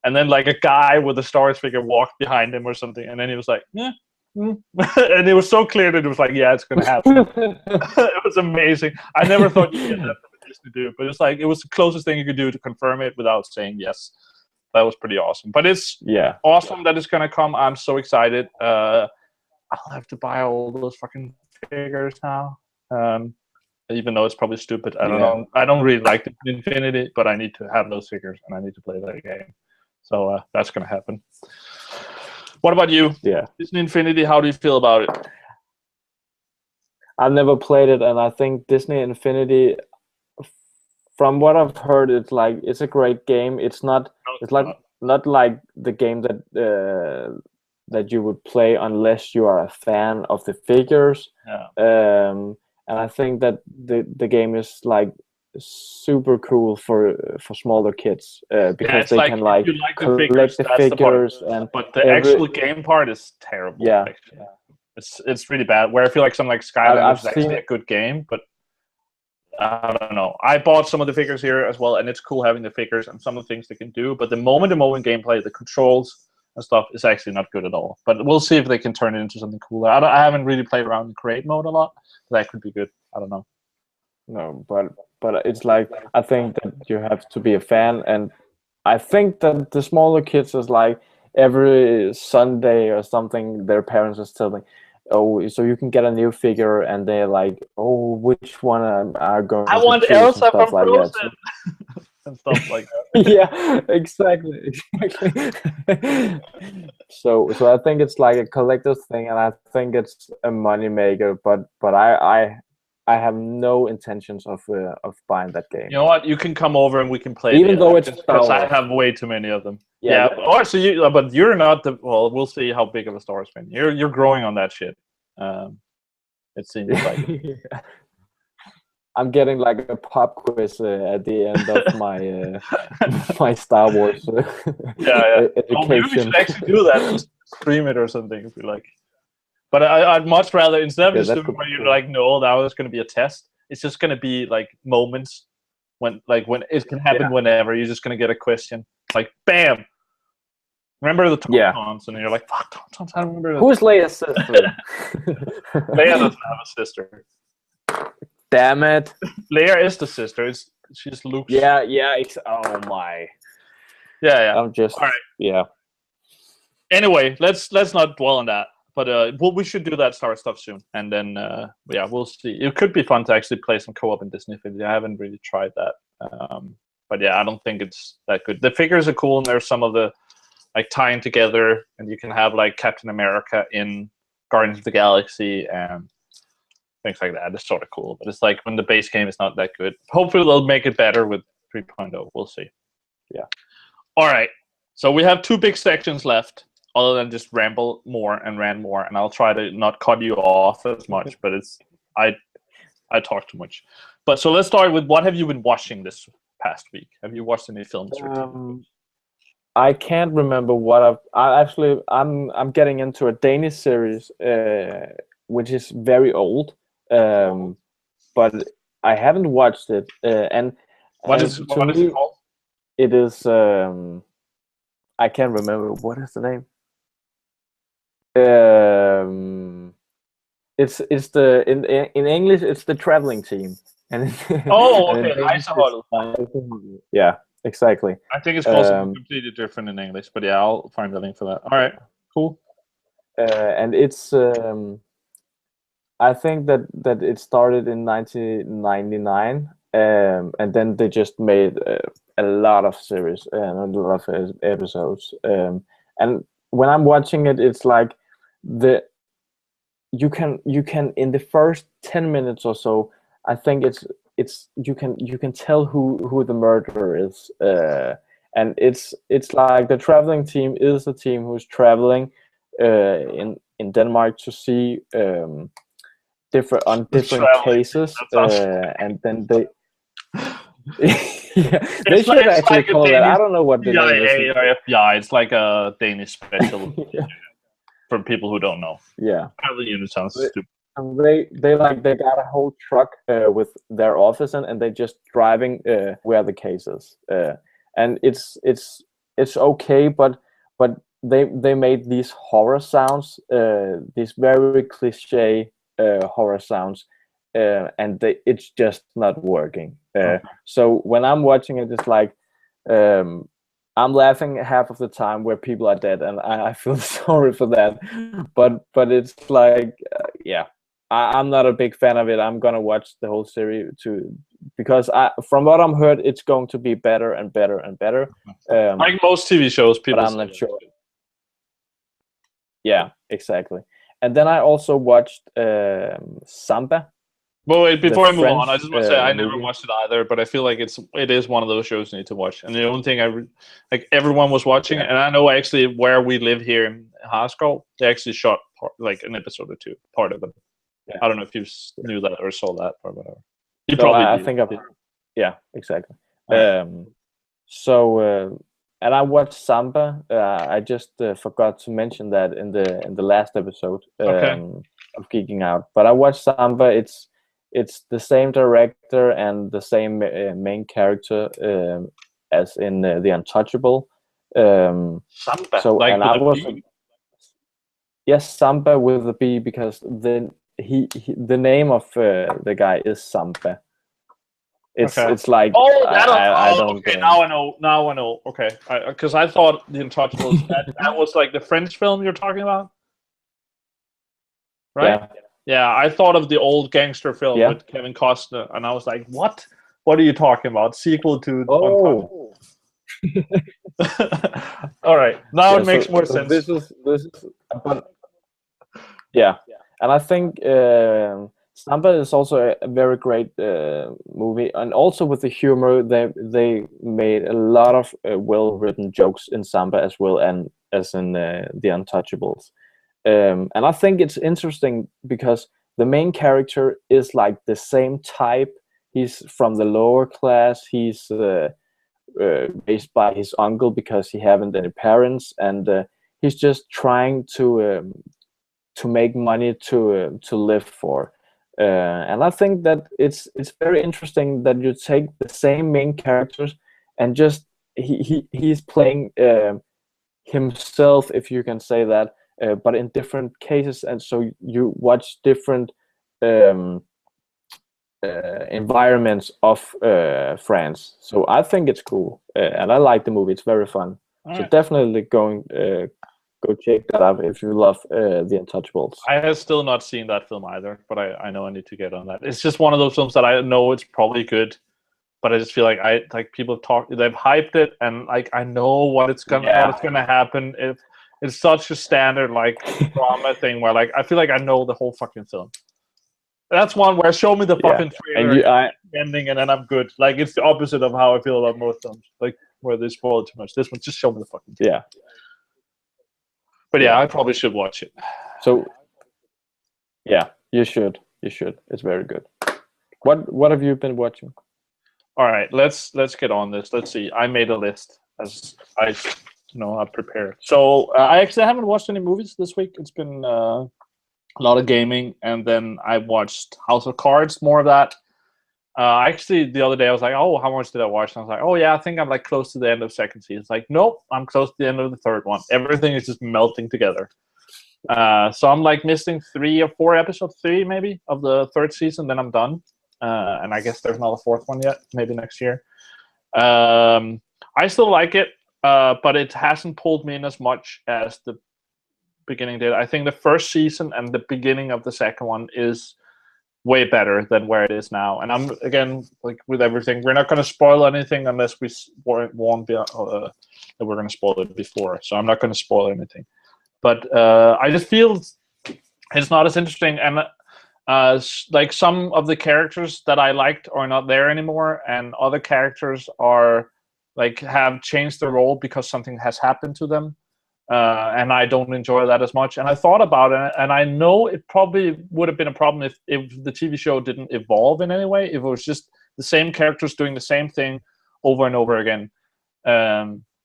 And then like a guy with a Star Wars figure walked behind him or something, and then he was like, yeah. And it was so clear that it was like, yeah, it's gonna happen. It was amazing. I never thought you'd get that from a Disney dude, but it's like it was the closest thing you could do to confirm it without saying yes. That was pretty awesome. But it's awesome that it's gonna come. I'm so excited. I'll have to buy all those fucking figures now. Even though it's probably stupid. I don't know. I don't really like the Infinity, but I need to have those figures and I need to play that game. So that's gonna happen. What about you? Yeah. Disney Infinity, how do you feel about it? I've never played it, and I think Disney Infinity, from what I've heard, it's a great game. It's not not like the game that that you would play unless you are a fan of the figures. Yeah. And I think that the game is like super cool for smaller kids because they can like collect the figures, but the actual game part is terrible. Yeah, actually. It's really bad. Where I feel like something like Skylanders is actually a good game, but I don't know. I bought some of the figures here as well, and it's cool having the figures and some of the things they can do. But the moment gameplay, the controls and stuff is actually not good at all. But we'll see if they can turn it into something cooler. I haven't really played around in create mode a lot. But that could be good. I don't know. No, but it's like, I think that you have to be a fan, and I think that the smaller kids is like every Sunday or something, their parents is telling, oh, so you can get a new figure, and they're like, oh, which one are going to choose? I want Elsa from Frozen. And stuff like that. Yeah, exactly. So I think it's like a collector's thing, and I think it's a money maker, but I have no intentions of buying that game. You know what? You can come over and we can play. Even though it's because I have way too many of them. Yeah. Oh, so but you're not the. Well, we'll see how big of a Star Wars fan you're growing on that shit. It seems like. Yeah. I'm getting like a pop quiz at the end of my my Star Wars education. Oh, maybe we should actually do that. Stream it or something if you like. But I'd much rather, instead of just doing where you're like, no, that was going to be a test. It's just going to be like moments when it can happen whenever. You're just going to get a question. Like, bam! Remember the Tauntauns? And you're like, fuck, Tauntauns, I don't remember. Who's Leia's sister? Leia doesn't have a sister. Damn it. Leia is the sister. She's Luke's. Yeah. Oh, my. Yeah. I'm just, all right. Yeah. Anyway, let's not dwell on that. But we should do that Star Wars stuff soon, and then we'll see. It could be fun to actually play some co-op in Disney Infinity. I haven't really tried that, but yeah, I don't think it's that good. The figures are cool, and there's some of the like tying together, and you can have like Captain America in Guardians of the Galaxy and things like that. It's sort of cool, but it's like when the base game is not that good. Hopefully, they'll make it better with 3.0. We'll see. Yeah. All right. So we have two big sections left. Other than just ramble more and rant more, and I'll try to not cut you off as much, but I talk too much. But so let's start with, what have you been watching this past week? Have you watched any films or TV? I can't remember what I'm getting into a Danish series which is very old, but I haven't watched it. And what is it called? It is. I can't remember what is the name. It's the in English it's the traveling team. And okay, Rejseholdet. Yeah, exactly. I think it's called something completely different in English, but yeah, I'll find the link for that. All right, cool. And it's I think that it started in 1999, and then they just made a lot of series and a lot of episodes. And when I'm watching it, it's like you can in the first 10 minutes or so, I think it's you can tell who the murderer is, and it's like the traveling team is the team who's traveling in Denmark to see different cases, and then they they should actually call that. I don't know what the name is. Or FBI. It's like a Danish special. For people who don't know. Yeah. Probably unit sounds stupid. They got a whole truck with their office in, and they just driving where the case is. And it's okay, but they made these horror sounds, these very cliche horror sounds, and it's just not working. So when I'm watching it, it's like I'm laughing half of the time where people are dead, and I feel sorry for that. But it's like, yeah, I'm not a big fan of it. I'm gonna watch the whole series too, because from what I'm heard, it's going to be better and better and better. Like most TV shows, people. But I'm not sure. Yeah, exactly. And then I also watched Samba. But wait, before I move on, I just want to say I never watched it either, but I feel like it is one of those shows you need to watch. And the only thing like everyone was watching, and I know actually where we live here in Haskell, they actually shot like an episode or two, part of it. Yeah. I don't know if you knew that or saw that or whatever. You probably I think yeah, exactly. So and I watched Samba. I just forgot to mention that in the last episode of Geeking Out. But I watched Samba. It's the same director and the same main character as in The Untouchable. Samba. So like and I was yes, Samba with the B, because then the name of the guy is Samba. It's like I don't. Okay, now I know. Okay, because I thought The Untouchables that was like the French film you're talking about, right? Yeah. Yeah, I thought of the old gangster film with Kevin Costner, and I was like, "What? What are you talking about? Sequel to?" Oh. All right, now it makes more sense. This is, yeah, and I think Samba is also a very great movie, and also with the humor, they made a lot of well-written jokes in Samba as well, and as in The Untouchables. And I think it's interesting because the main character is like the same type. He's from the lower class. He's raised by his uncle because he haven't any parents, and he's just trying to make money to live for. And I think that it's very interesting that you take the same main characters and just he's playing himself, if you can say that. But in different cases, and so you watch different environments of France. So I think it's cool, and I like the movie. It's very fun. So definitely go check that out if you love The Untouchables. I have still not seen that film either, but I know I need to get on that. It's just one of those films that I know it's probably good, but I just feel like people they've hyped it, and like I know what's gonna happen. It's such a standard like drama thing where like I feel like I know the whole fucking film. That's one where show me the fucking trailer ending and then I'm good. Like it's the opposite of how I feel about most films, like where they spoil too much. This one, just show me the fucking trailer. Yeah. But I probably should watch it. So yeah, you should. It's very good. What have you been watching? All right, let's get on this. Let's see. I made a list as I prepared. So I actually haven't watched any movies this week. It's been a lot of gaming, and then I watched House of Cards, more of that. Actually, the other day I was like, "Oh, how much did I watch?" And I was like, "Oh yeah, I think I'm like close to the end of second season." It's like, nope, I'm close to the end of the third one. Everything is just melting together. So I'm like missing 3 or 4 episodes, 3 maybe, of the third season. Then I'm done, and I guess there's not a fourth one yet. Maybe next year. I still like it, but it hasn't pulled me in as much as the beginning did. I think the first season and the beginning of the second one is way better than where it is now. And I'm, again, like with everything, we're not going to spoil anything unless we warn that we're going to spoil it before. So I'm not going to spoil anything. But I just feel it's not as interesting. And like some of the characters that I liked are not there anymore, and other characters are like have changed their role because something has happened to them. And I don't enjoy that as much. And I thought about it, and I know it probably would have been a problem if the TV show didn't evolve in any way, if it was just the same characters doing the same thing over and over again.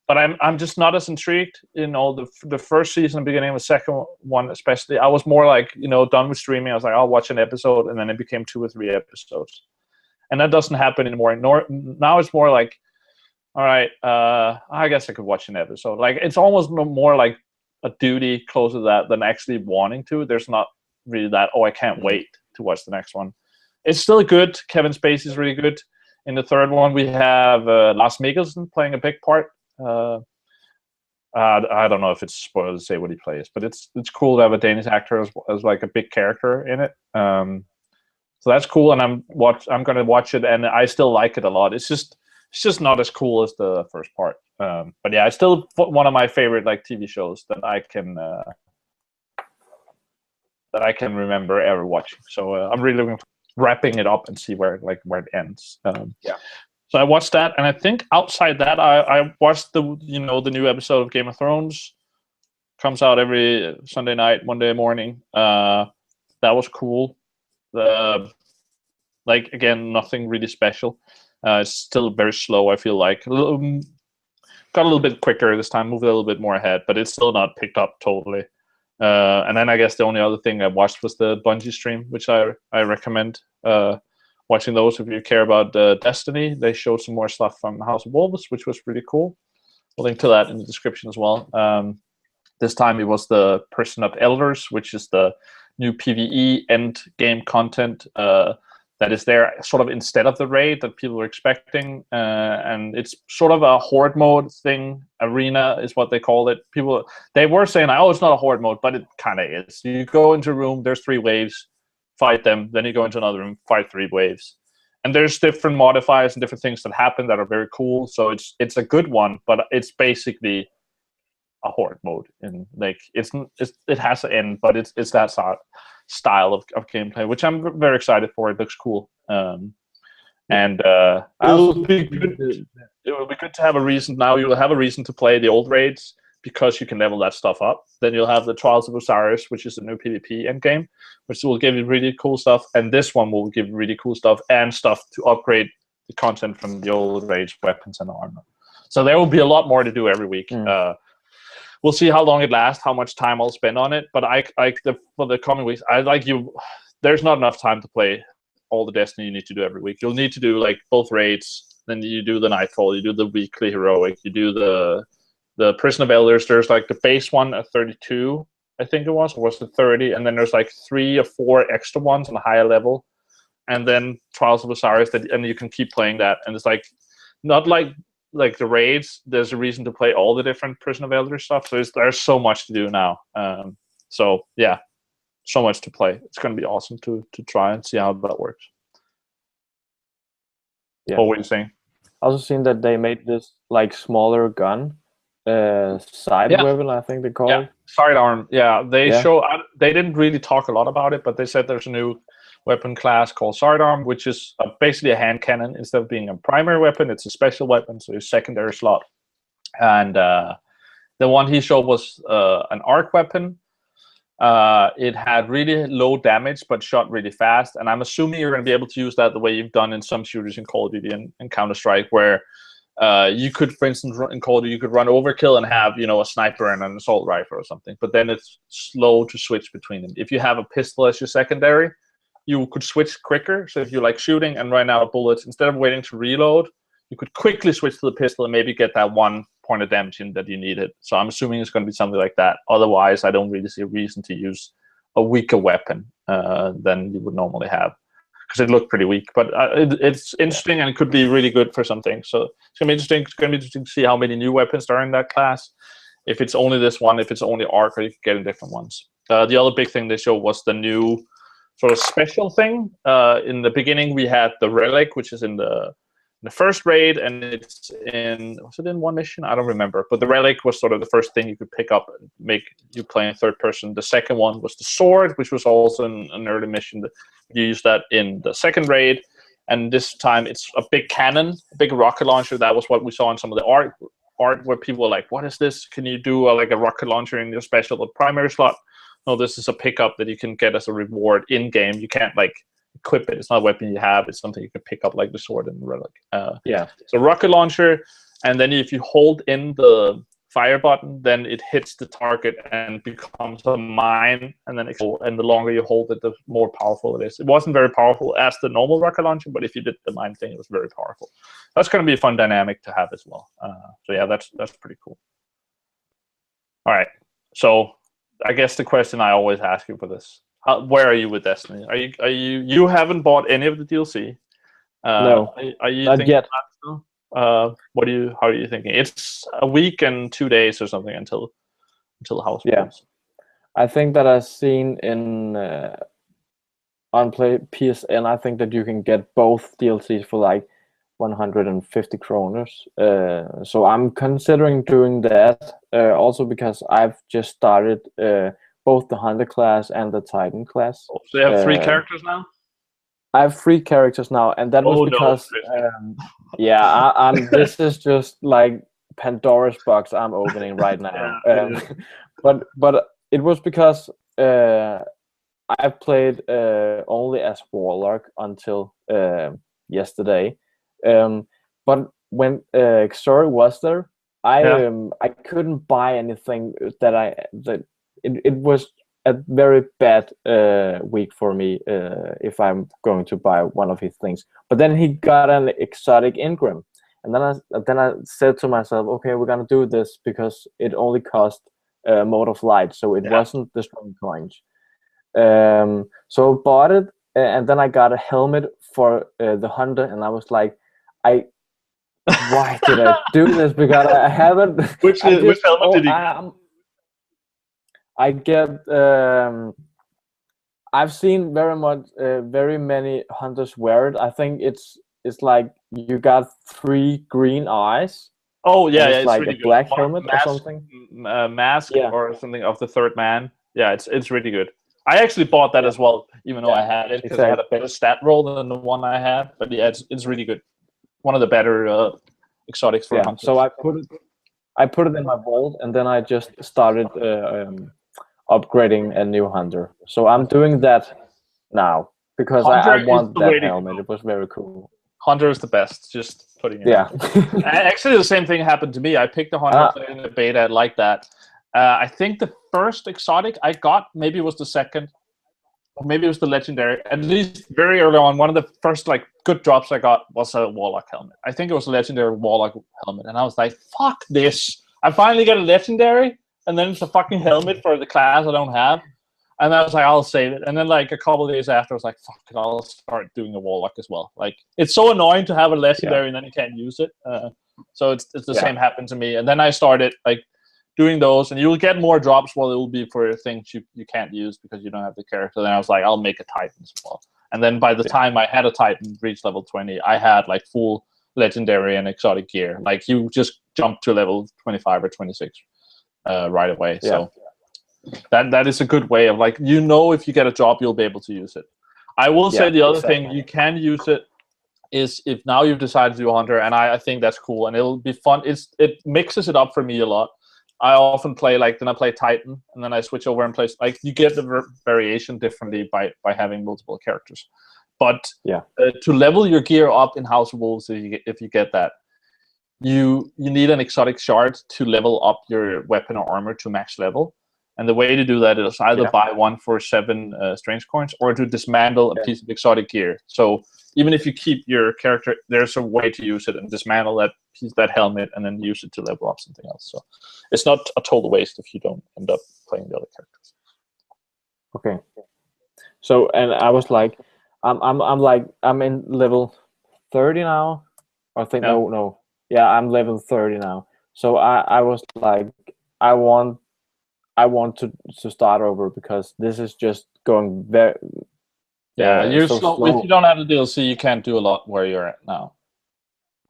But I'm just not as intrigued. The first season, beginning of the second one especially, I was more like, done with streaming. I was like, I'll watch an episode, and then it became 2 or 3 episodes. And that doesn't happen anymore. Now it's more like, all right, I guess I could watch an episode. Like, it's almost more like a duty closer to that than actually wanting to. There's not really that, I can't wait to watch the next one. It's still good. Kevin Spacey is really good. In the third one, we have Lars Mikkelsen playing a big part. I don't know if it's spoiled to say what he plays, but it's cool to have a Danish actor as like a big character in it. So that's cool, and I'm going to watch it, and I still like it a lot. It's just not as cool as the first part. But yeah, it's still one of my favorite like TV shows that I can remember ever watching. So I'm really looking for wrapping it up and see where it ends. Yeah. So I watched that, and I think outside that, I watched the new episode of Game of Thrones. Comes out every Sunday night, Monday morning. That was cool. Like, again, nothing really special. It's still very slow, I feel like. Got a little bit quicker this time, moved a little bit more ahead, but it's still not picked up totally. And then I guess the only other thing I watched was the Bungie stream, which I recommend watching those if you care about Destiny. They showed some more stuff from House of Wolves, which was really cool. I'll link to that in the description as well. This time it was the Prison of Elders, which is the new PvE end game content that is there sort of instead of the raid that people were expecting. And it's sort of a horde mode thing. Arena is what they called it. They were saying, it's not a horde mode, but it kind of is. You go into a room, there's 3 waves, fight them, then you go into another room, fight 3 waves. And there's different modifiers and different things that happen that are very cool. So it's a good one, but it's basically a horde mode. And like it has an end, but it's that style of gameplay, which I'm very excited for. It looks cool. And it will be good. It will be good to have a reason. Now you will have a reason to play the old raids because you can level that stuff up. Then you'll have the Trials of Osiris, which is the new PvP endgame, which will give you really cool stuff. And this one will give really cool stuff and stuff to upgrade the content from the old raids, weapons, and armor. So there will be a lot more to do every week. We'll see how long it lasts, how much time I'll spend on it. But for the coming weeks, there's not enough time to play all the Destiny you need to do every week. You'll need to do like both raids, then you do the Nightfall, you do the weekly heroic, you do the Prison of Elders. There's like the base one at 32, I think it was, or was it 30? And then there's like 3 or 4 extra ones on a higher level. And then Trials of Osiris, and you can keep playing that. And it's like, not like the raids, there's a reason to play all the different Prison of Elders stuff. So there's so much to do now. So yeah, so much to play. It's going to be awesome to try and see how that works. Yeah. What were you saying? I also seen that they made this like smaller gun, side weapon, I think they call it. Sidearm. Yeah, they didn't really talk a lot about it, but they said there's a new weapon class called Sidearm, which is basically a hand cannon. Instead of being a primary weapon, it's a special weapon, so it's secondary slot. And the one he showed was an arc weapon. It had really low damage, but shot really fast. And I'm assuming you're going to be able to use that the way you've done in some shooters in Call of Duty and Counter-Strike, where You could, for instance, in Call of Duty, you could run overkill and have, you know, a sniper and an assault rifle or something, but then it's slow to switch between them. If you have a pistol as your secondary, you could switch quicker. So if you like shooting and run out of bullets, instead of waiting to reload, you could quickly switch to the pistol and maybe get that 1 point of damage in that you needed. So I'm assuming it's going to be something like that. Otherwise, I don't really see a reason to use a weaker weapon than you would normally have, because it looked pretty weak. But it's interesting, and it could be really good for something. So it's going to be interesting. It's going to be interesting to see how many new weapons there are in that class. If it's only this one, if it's only arc, or you can get in different ones. The other big thing they showed was the new sort of special thing. In the beginning, we had the relic, which is in the first raid, and it's in, was it in one mission? I don't remember. But the relic was sort of the first thing you could pick up and make you play in third person. The second one was the sword, which was also in an early mission. You use that in the second raid. And this time it's a big cannon, a big rocket launcher. That was what we saw in some of the art where people were like, what is this? Can you do like a rocket launcher in your special or primary slot? No, this is a pickup that you can get as a reward in-game. You can't like equip it. It's not a weapon you have. It's something you can pick up like the sword and the relic. So rocket launcher, and then if you hold in the fire button, then it hits the target and becomes a mine, and then and the longer you hold it, the more powerful it is. It wasn't very powerful as the normal rocket launcher, but if you did the mine thing, it was very powerful. That's going to be a fun dynamic to have as well. So yeah, that's pretty cool. All right, so I guess the question I always ask you for this: where are you with Destiny? Are you haven't bought any of the DLC? No, are you not yet. How are you thinking? It's a week and 2 days or something until the house opens. I think that I've seen in on PSN. I think that you can get both DLCs for like 150 kroners. So I'm considering doing that. Also because I've just started both the Hunter class and the Titan class. So you have 3 characters now? I have 3 characters now, and that was because I'm this is just like Pandora's box I'm opening right now. But it was because I played only as Warlock until yesterday. But when Story was there, I couldn't buy anything it was a very bad week for me if I'm going to buy one of his things. But then he got an exotic Ingram, and then I said to myself, okay, we're gonna do this because it only cost Mode of Light, so it wasn't the strong coins. So I bought it, and then I got a helmet for the Hunter, and I was like, why did I do this? Because I haven't. Which helmet did you? I get. I've seen very many hunters wear it. I think it's like you got 3 green eyes. Oh yeah, it's like really a black helmet or something. Mask or something of the third man. Yeah, it's really good. I actually bought that as well, even though I had it because I had a better stat roll than the one I had. But yeah, it's really good. One of the better exotics for hunters. So I put it in my vault, and then I just started upgrading a new Hunter. So I'm doing that now because I want that helmet. It was very cool. Hunter is the best. Just putting it. Yeah. Actually, the same thing happened to me. I picked the Hunter in the beta like that. I think the first exotic I got, maybe it was the second, or maybe it was the legendary. At least very early on, one of the first like good drops I got was a Warlock helmet. I think it was a legendary Warlock helmet, and I was like, "Fuck this! I finally got a legendary, and then it's a fucking helmet for the class I don't have." And I was like, "I'll save it." And then like a couple of days after, I was like, "Fuck it, I'll start doing a Warlock as well." Like it's so annoying to have a legendary and then you can't use it. So it's the same happened to me. And then I started like doing those, and you'll get more drops. Well, it will be for things you can't use because you don't have the character. Then I was like, I'll make a Titan as well. And then by the time I had a Titan reach level 20, I had like full legendary and exotic gear. Like you just jump to level 25 or 26 right away. So that is a good way of like, if you get a job, you'll be able to use it. I will say the other thing you can use it is if now you've decided to do Hunter, and I think that's cool and it'll be fun. It mixes it up for me a lot. I often play then I play Titan, and then I switch over and play like you get the variation differently by having multiple characters. But to level your gear up in House of Wolves, if you get that, you need an exotic shard to level up your weapon or armor to max level. And the way to do that is either buy one for 7 strange coins or to dismantle a piece of exotic gear. So even if you keep your character, there's a way to use it and dismantle that piece, that helmet, and then use it to level up something else. So it's not a total waste if you don't end up playing the other characters. Okay. So, and I was like, I'm in level 30 now. I think no. Yeah, I'm level 30 now. So I was like, I want to start over because this is just going very you're so slow. slow. If you don't have the DLC, you can't do a lot where you're at now.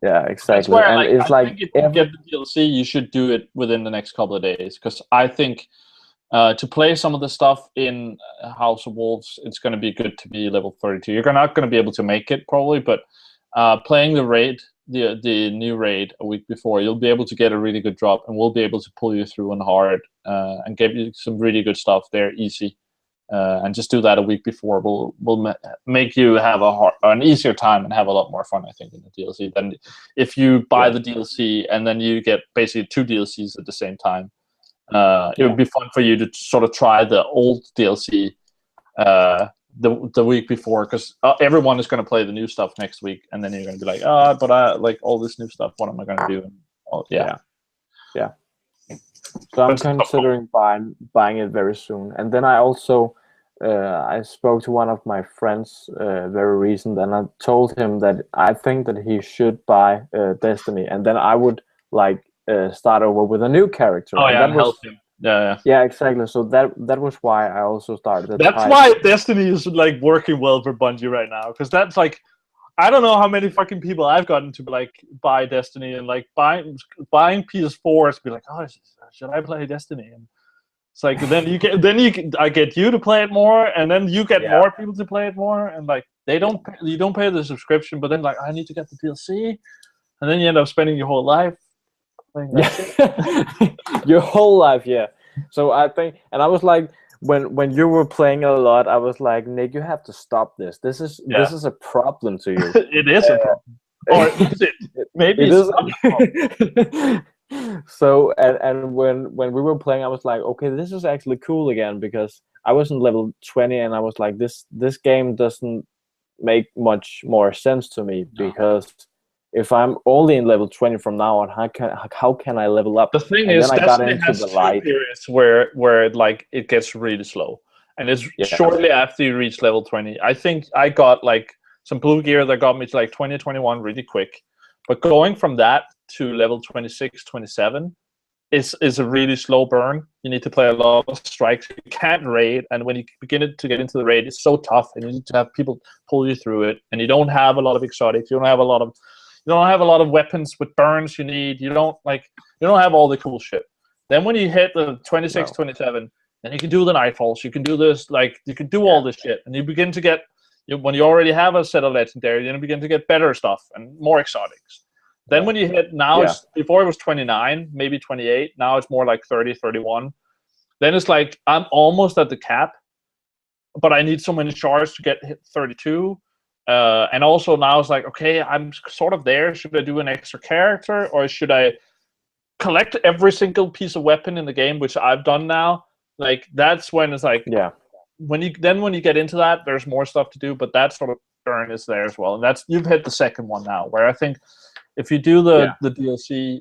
Yeah, exactly. That's where, and it's I think if you get the DLC, you should do it within the next couple of days, because I think to play some of the stuff in House of Wolves, it's going to be good to be level 32. You're not going to be able to make it probably, but playing the raid, the new raid a week before, you'll be able to get a really good drop, and we'll be able to pull you through on hard and give you some really good stuff there easy. And just do that a week before will make you have an easier time and have a lot more fun, I think, in the DLC than if you buy the DLC and then you get basically 2 DLCs at the same time. It would be fun for you to sort of try the old DLC the week before, because everyone is going to play the new stuff next week, and then you're going to be like, but I like all this new stuff. What am I going to do? Yeah. So I'm considering buying it very soon. And then I also I spoke to one of my friends very recent, and I told him that I think that he should buy Destiny, and then I would like start over with a new character. And help him. Yeah, exactly. So that was why I also started. That's why Destiny is like working well for Bungie right now, because that's like, I don't know how many fucking people I've gotten to like buy Destiny, and like buying PS4s, be like, should I play Destiny? And it's like I get you to play it more, and then you get more people to play it more, and like you don't pay the subscription, but then like I need to get the DLC, and then you end up spending your whole life playing that shit. Your whole life, yeah. So I think, and I was like, when you were playing a lot, I was like, Nick, you have to stop this. This is a problem to you. It is a problem. Or is it? Maybe it's not a problem. So and when we were playing, I was like, okay, this is actually cool again, because I was in level 20 and I was like, this game doesn't make much more sense to me, because if I'm only in level 20 from now on, how can I level up? The thing is, Destiny has 2 periods where like it gets really slow, and it's shortly after you reach level 20. I think I got like some blue gear that got me to like 20, 21 really quick, but going from that to level 26, 27 is a really slow burn. You need to play a lot of strikes. You can't raid, and when you begin to get into the raid, it's so tough, and you need to have people pull you through it, and you don't have a lot of exotics. You don't have a lot of weapons with burns you need. You don't have all the cool shit. Then when you hit the 26, 27, then you can do the Nightfalls. You can do this, like you can do all this shit, and you begin to get, when you already have a set of legendary, then you begin to get better stuff and more exotics. Then when you hit, before it was 29, maybe 28. Now it's more like 30, 31. Then it's like I'm almost at the cap, but I need so many shards to get hit 32. And also now it's like, okay, I'm sort of there. Should I do an extra character, or should I collect every single piece of weapon in the game, which I've done now? Like that's when it's like, when you get into that, there's more stuff to do, but that sort of burn is there as well. And you've hit the second one now, where I think if you do the DLC,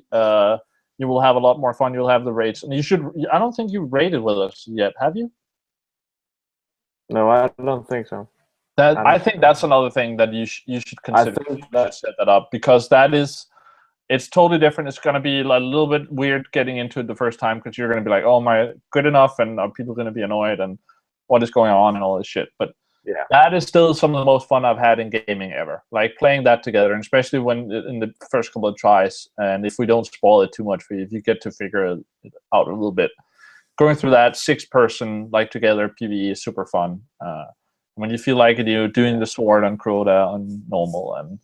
you will have a lot more fun. You'll have the raids, and I don't think you've raided with us yet, have you? No, I don't think so. I think that's another thing that you should consider. You should set that up, because it's totally different. It's going to be a little bit weird getting into it the first time, because you're going to be like, oh, am I good enough, and are people going to be annoyed, and what is going on, and all this shit. But that is still some of the most fun I've had in gaming ever. Like playing that together, and especially when in the first couple of tries, and if we don't spoil it too much for you, if you get to figure it out a little bit, going through that 6-person like together PvE is super fun. When you feel like it, you're doing the sword on Crota on normal, and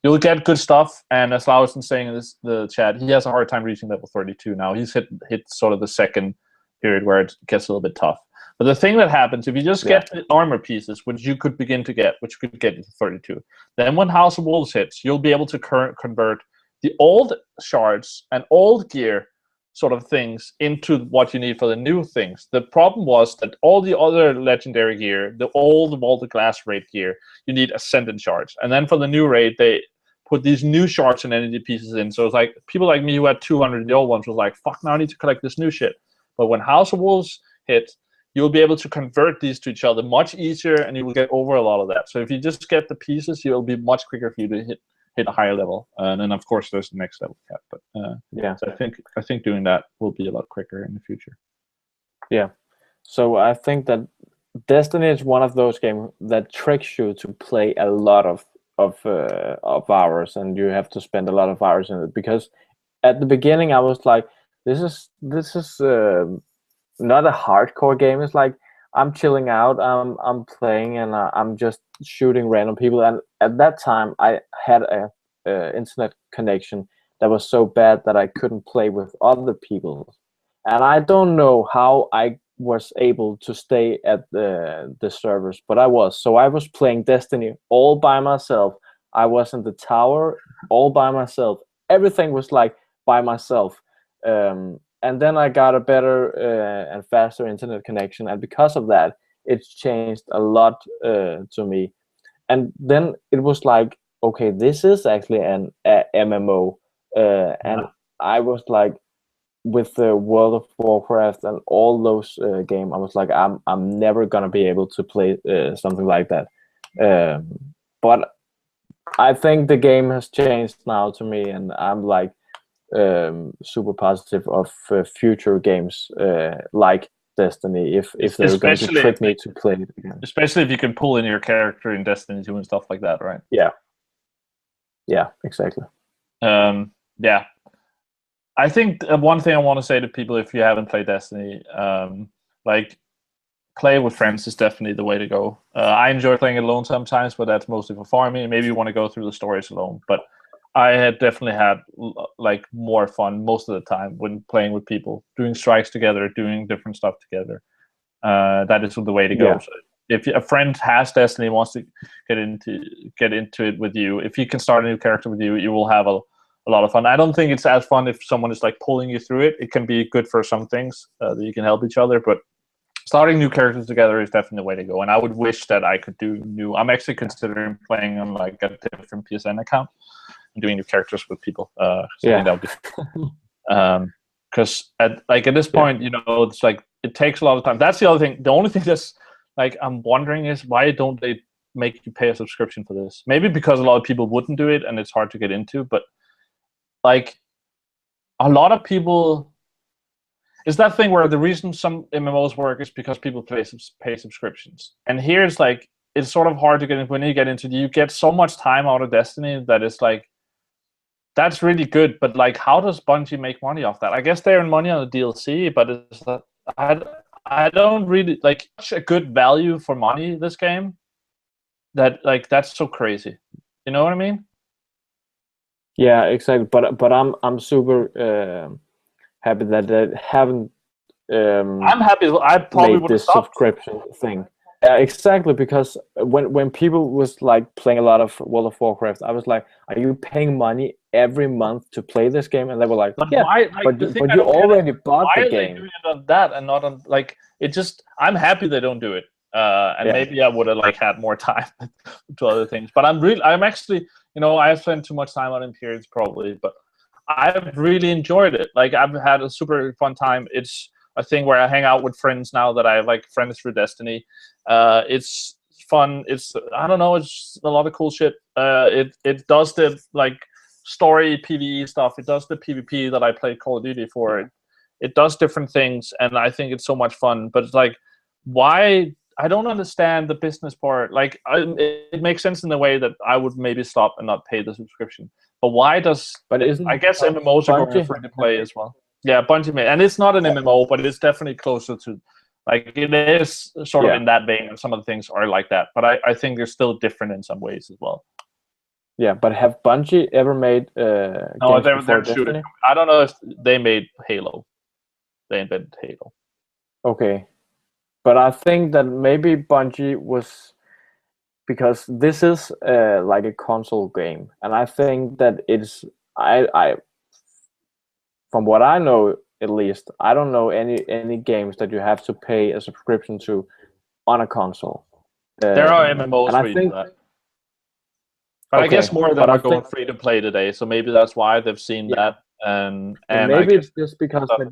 you'll get good stuff. And as Lars was saying in the chat, he has a hard time reaching level 32 now. He's hit sort of the second period where it gets a little bit tough. But the thing that happens, if you just get the armor pieces, which you could begin to get, which could get you to 32, then when House of Wolves hits, you'll be able to convert the old shards and old gear sort of things into what you need for the new things. The problem was that all the other legendary gear, the old vaulted glass raid gear, you need ascendant shards. And then for the new raid, they put these new shards and energy pieces in. So it's like people like me who had 200 the old ones was like, fuck, now I need to collect this new shit. But when House of Wolves hit, you'll be able to convert these to each other much easier, and you will get over a lot of that. So if you just get the pieces, it'll be much quicker for you to hit a higher level. And then of course there's the next level cap. But yeah, so I think doing that will be a lot quicker in the future. Yeah. So I think that Destiny is one of those games that tricks you to play a lot of hours, and you have to spend a lot of hours in it. Because at the beginning I was like, this is not a hardcore game. It's like I'm chilling out, I'm playing, and I'm just shooting random people. And at that time, I had a internet connection that was so bad that I couldn't play with other people. And I don't know how I was able to stay at the servers, but I was. So I was playing Destiny all by myself. I was in the tower all by myself. Everything was like by myself. And then I got a better and faster internet connection, and because of that, it's changed a lot to me. And then it was like, okay, this is actually an MMO, and I was like, with the World of Warcraft and all those games, I was like, I'm never gonna be able to play something like that. But I think the game has changed now to me, and I'm like, super positive of future games like Destiny if they're going to trick me to play it again. Especially if you can pull in your character in Destiny 2 and stuff like that, right? Yeah, exactly. Yeah, I think one thing I want to say to people, if you haven't played Destiny, like, play with friends is definitely the way to go. I enjoy playing it alone sometimes, but that's mostly for farming. Maybe you want to go through the stories alone, but I had definitely had like more fun most of the time when playing with people, doing strikes together, doing different stuff together. That is the way to go. Yeah. So if a friend has Destiny, wants to get into it with you, if he can start a new character with you, you will have a lot of fun. I don't think it's as fun if someone is like pulling you through it. It can be good for some things that you can help each other, but starting new characters together is definitely the way to go. And I would wish that I could do new. I'm actually considering playing on like a different PSN account and doing new characters with people. So I think that would be because at this point, you know, it's like it takes a lot of time. That's the other thing. The only thing that's like I'm wondering is why don't they make you pay a subscription for this? Maybe because a lot of people wouldn't do it and it's hard to get into. But like a lot of people, it's that thing where the reason some MMOs work is because people pay subscriptions. And here it's like it's sort of hard to get in. When you get into it, you get so much time out of Destiny that it's like, that's really good, but like, how does Bungie make money off that? I guess they earn money on the DLC, but it's I don't really like such a good value for money this game. That like that's so crazy. You know what I mean? Yeah, exactly. But I'm super happy that they haven't. I'm happy. I probably made this subscription thing. Yeah, exactly, because when people was like playing a lot of World of Warcraft, I was like, "Are you paying money every month to play this game?" And they were like, but "Yeah, why, like, but you already bought the game." Why are they doing it on that and not on like it? Just I'm happy they don't do it, and maybe I would have like had more time to other things. But I'm actually, you know, I spent too much time on Imperials probably, but I've really enjoyed it. Like I've had a super fun time. It's a thing where I hang out with friends now that I like friends through Destiny. It's fun. It's I don't know. It's a lot of cool shit. It does the like story PvE stuff. It does the PvP that I play Call of Duty for. It does different things, and I think it's so much fun. But it's like, why? I don't understand the business part. Like, it makes sense in the way that I would maybe stop and not pay the subscription. But why does? But isn't I guess MMOs are going free to play as well. Yeah, Bungie made, and it's not an MMO, but it's definitely closer to, like, it is sort of in that vein, and some of the things are like that. But I think they're still different in some ways as well. Yeah, but have Bungie ever made no, games they're shooting. I don't know if they made Halo. They invented Halo. Okay, but I think that maybe Bungie was, because this is like a console game, and I think that it's I from what I know, at least, I don't know any games that you have to pay a subscription to on a console. There are And MMOs I where you do think, that. But I okay, guess more of but them I are going think, free to play today, so maybe that's why they've seen yeah, that. And I maybe guess it's just because that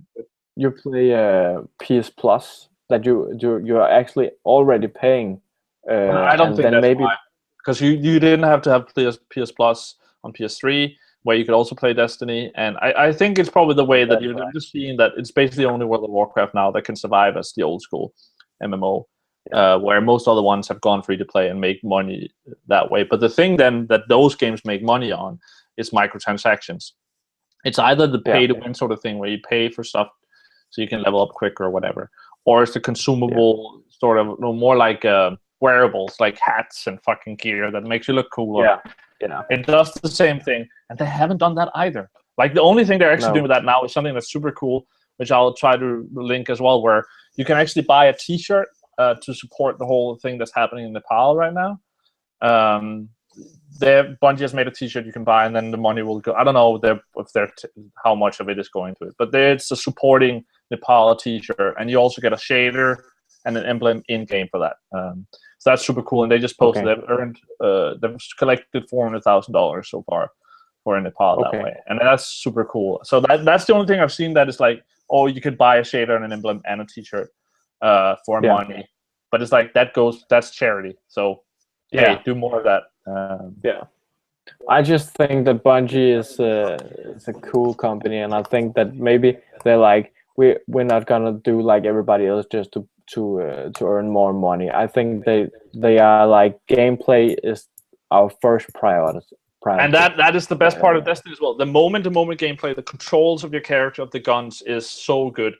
you play PS Plus that you're actually already paying, I don't and think then that's maybe why. Because you didn't have to have PS Plus on PS3, where you could also play Destiny. And I think it's probably the way that that's you're right. just seeing that it's basically only World of Warcraft now that can survive as the old school MMO, where most other ones have gone free to play and make money that way. But the thing then that those games make money on is microtransactions. It's either the pay to win sort of thing where you pay for stuff so you can level up quicker or whatever, or it's the consumable sort of more like wearables, like hats and fucking gear that makes you look cooler. Yeah. It does the same thing, and they haven't done that either. Like the only thing they're actually No. doing with that now is something that's super cool, which I'll try to link as well, where you can actually buy a T-shirt to support the whole thing that's happening in Nepal right now. Bungie has made a T-shirt you can buy, and then the money will go. I don't know how much of it is going to it, but it's a supporting Nepal T-shirt, and you also get a shader and an emblem in game for that. So that's super cool, and they just posted they've collected $400,000 so far for Nepal that way, and that's super cool. So that's the only thing I've seen that is like, oh, you could buy a shader and an emblem and a T-shirt for money, but it's like that's charity. So hey, do more of that. I just think that Bungie is a cool company, and I think that maybe they're like, we're not gonna do like everybody else just to earn more money. I think they are like, gameplay is our first priority. And that is the best part of Destiny as well. The moment-to-moment gameplay, the controls of your character, of the guns, is so good.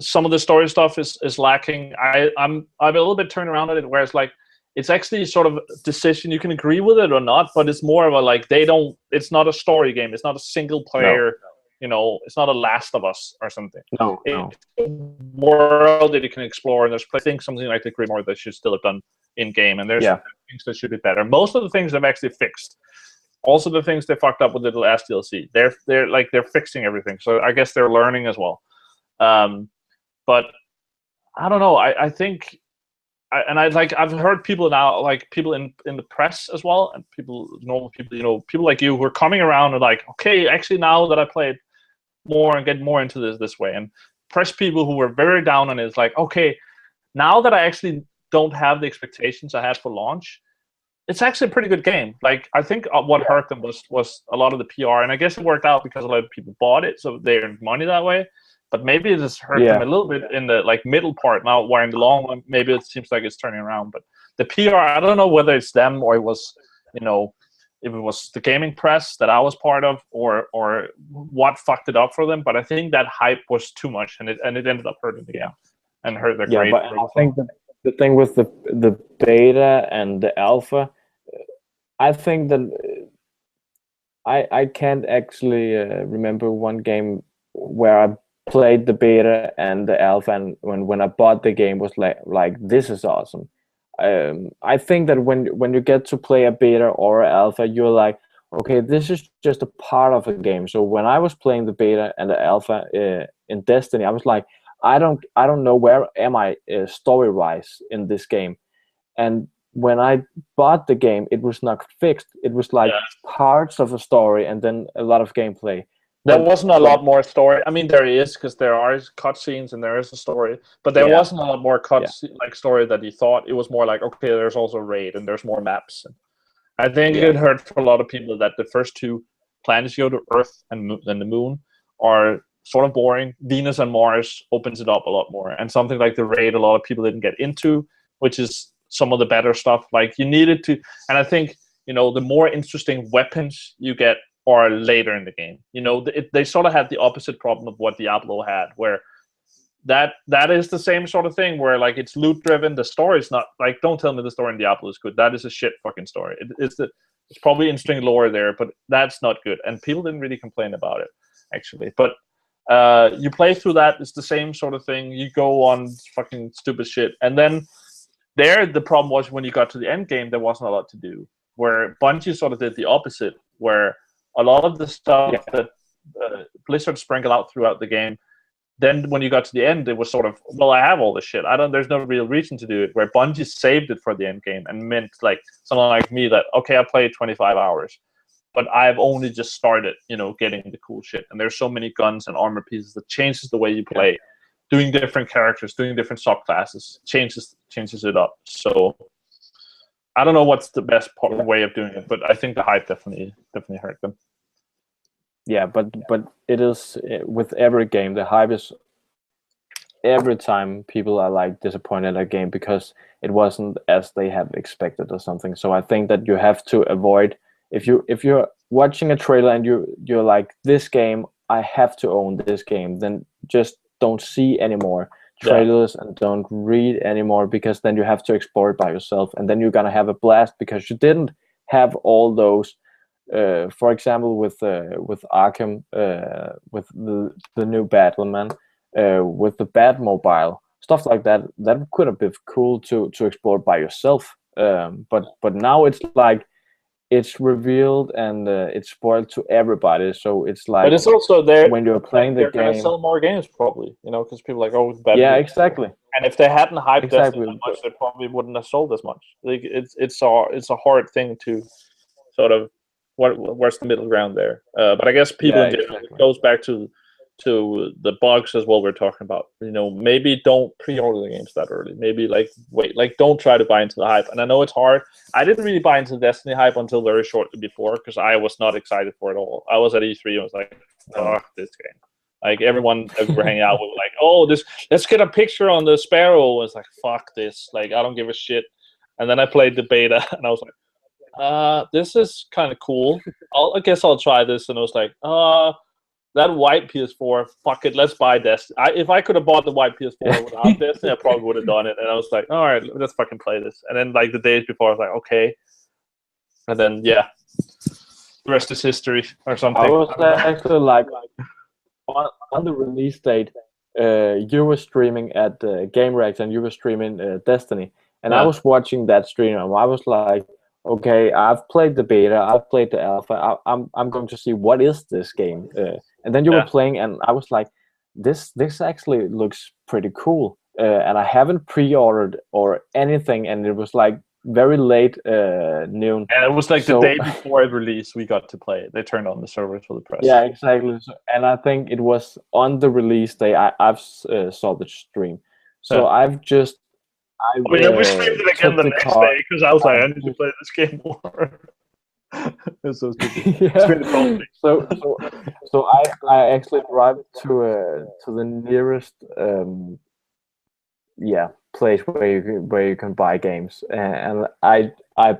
Some of the story stuff is lacking. I'm a little bit turned around at it, where it's like, it's actually sort of a decision. You can agree with it or not, but it's more of a like, it's not a story game. It's not a single player. No. It's not a Last of Us or something. No. It's a world that you can explore, and there's something like the Grimoire that should still have done in game, and there's things that should be better. Most of the things they've actually fixed. Also, the things they fucked up with the last DLC, they're fixing everything. So I guess they're learning as well. But I don't know. I think. I've heard people now, like people in the press as well, and normal people, people like you, who are coming around and like, okay, actually now that I played more and get more into this way, and press people who were very down on it is like, okay, now that I actually don't have the expectations I had for launch, it's actually a pretty good game. Like, I think what hurt them was a lot of the PR, and I guess it worked out because a lot of people bought it, so they earned money that way. But maybe it just hurt them a little bit in the middle part now, where in the long run, maybe it seems like it's turning around. But the PR, I don't know whether it's them or it was, if it was the gaming press that I was part of, or what fucked it up for them. But I think that hype was too much, and it ended up hurting the game and hurt their grade. But I think the thing with the beta and the alpha, I think that I can't actually remember one game where I played the beta and the alpha, and when I bought the game was like this is awesome. I think that when you get to play a beta or an alpha, you're like, okay, this is just a part of a game. So when I was playing the beta and the alpha in Destiny, I was like, I don't know where am I story wise in this game. And when I bought the game, it was not fixed. It was like parts of a story and then a lot of gameplay. There wasn't a lot more story. I mean, there is, because there are cutscenes and there is a story, but there wasn't a lot more story that you thought. It was more like, okay, there's also raid and there's more maps. And I think it hurt for a lot of people that the first two planets you go to, Earth and the Moon, are sort of boring. Venus and Mars opens it up a lot more, and something like the raid, a lot of people didn't get into, which is some of the better stuff. Like, you needed to, and I think the more interesting weapons you get or later in the game. They sort of had the opposite problem of what Diablo had, where that is the same sort of thing, where like it's loot driven. The story is not like, don't tell me the story in Diablo is good. That is a shit fucking story. It's probably interesting lore there, but that's not good. And people didn't really complain about it, actually. But you play through that, it's the same sort of thing. You go on fucking stupid shit. And then the problem was when you got to the end game, there wasn't a lot to do. Where Bungie sort of did the opposite, where A lot of the stuff that Blizzard sprinkled out throughout the game. Then when you got to the end, it was sort of, well, I have all this shit. There's no real reason to do it. Where Bungie saved it for the end game and meant like someone like me that, okay, I played 25 hours, but I've only just started, getting the cool shit. And there's so many guns and armor pieces that changes the way you play. Doing different characters, doing different subclasses, changes it up. So I don't know what's the best way of doing it, but I think the hype definitely hurt them. Yeah, but it is with every game. The hype is every time people are like disappointed at a game because it wasn't as they have expected or something. So I think that you have to avoid, if you're watching a trailer and you're like, this game, I have to own this game, then just don't see any more trailers and don't read anymore, because then you have to explore it by yourself, and then you're gonna have a blast because you didn't have all those. For example, with Arkham, with the new Battleman, with the Batmobile, stuff like that could have been cool to explore by yourself. But now it's like it's revealed and it's spoiled to everybody. So it's like, but it's also there when you're playing the game. They're gonna sell more games probably, because people are like, oh, it's Batman. Yeah, exactly. And if they hadn't hyped Destiny that much, they probably wouldn't have sold as much. Like it's a hard thing to sort of. Where's the middle ground there? But I guess people in general, it goes back to the bugs as well we're talking about. Maybe don't pre-order the games that early. Maybe wait, don't try to buy into the hype. And I know it's hard. I didn't really buy into the Destiny hype until very shortly before, because I was not excited for it all. I was at E3 and was like, fuck this game. Like everyone that we were hanging out with, like, oh, let's get a picture on the Sparrow. I was like, fuck this. Like, I don't give a shit. And then I played the beta and I was like, this is kind of cool. I guess I'll try this. And I was like, that white PS4, fuck it, let's buy Destiny. If I could have bought the white PS4 without Destiny, I probably would have done it. And I was like, all right, let's fucking play this. And then the days before, I was like, okay. And then the rest is history or something. I was actually like on the release date, you were streaming at Game Rex and you were streaming Destiny, and I was watching that stream and I was like, okay, I've played the beta, I've played the alpha, I'm going to see what is this game, and then you were playing, and I was like, this actually looks pretty cool, and I haven't pre-ordered or anything, and it was like very late noon. And it was like the day before it released, we got to play it. They turned on the servers for the press. Yeah, exactly. And I think it was on the release day I've saw the stream, so I've just. We streamed it again the next day because I was like, I need to play this game more. It's so stupid. So I actually drive to the nearest place where you can buy games, and I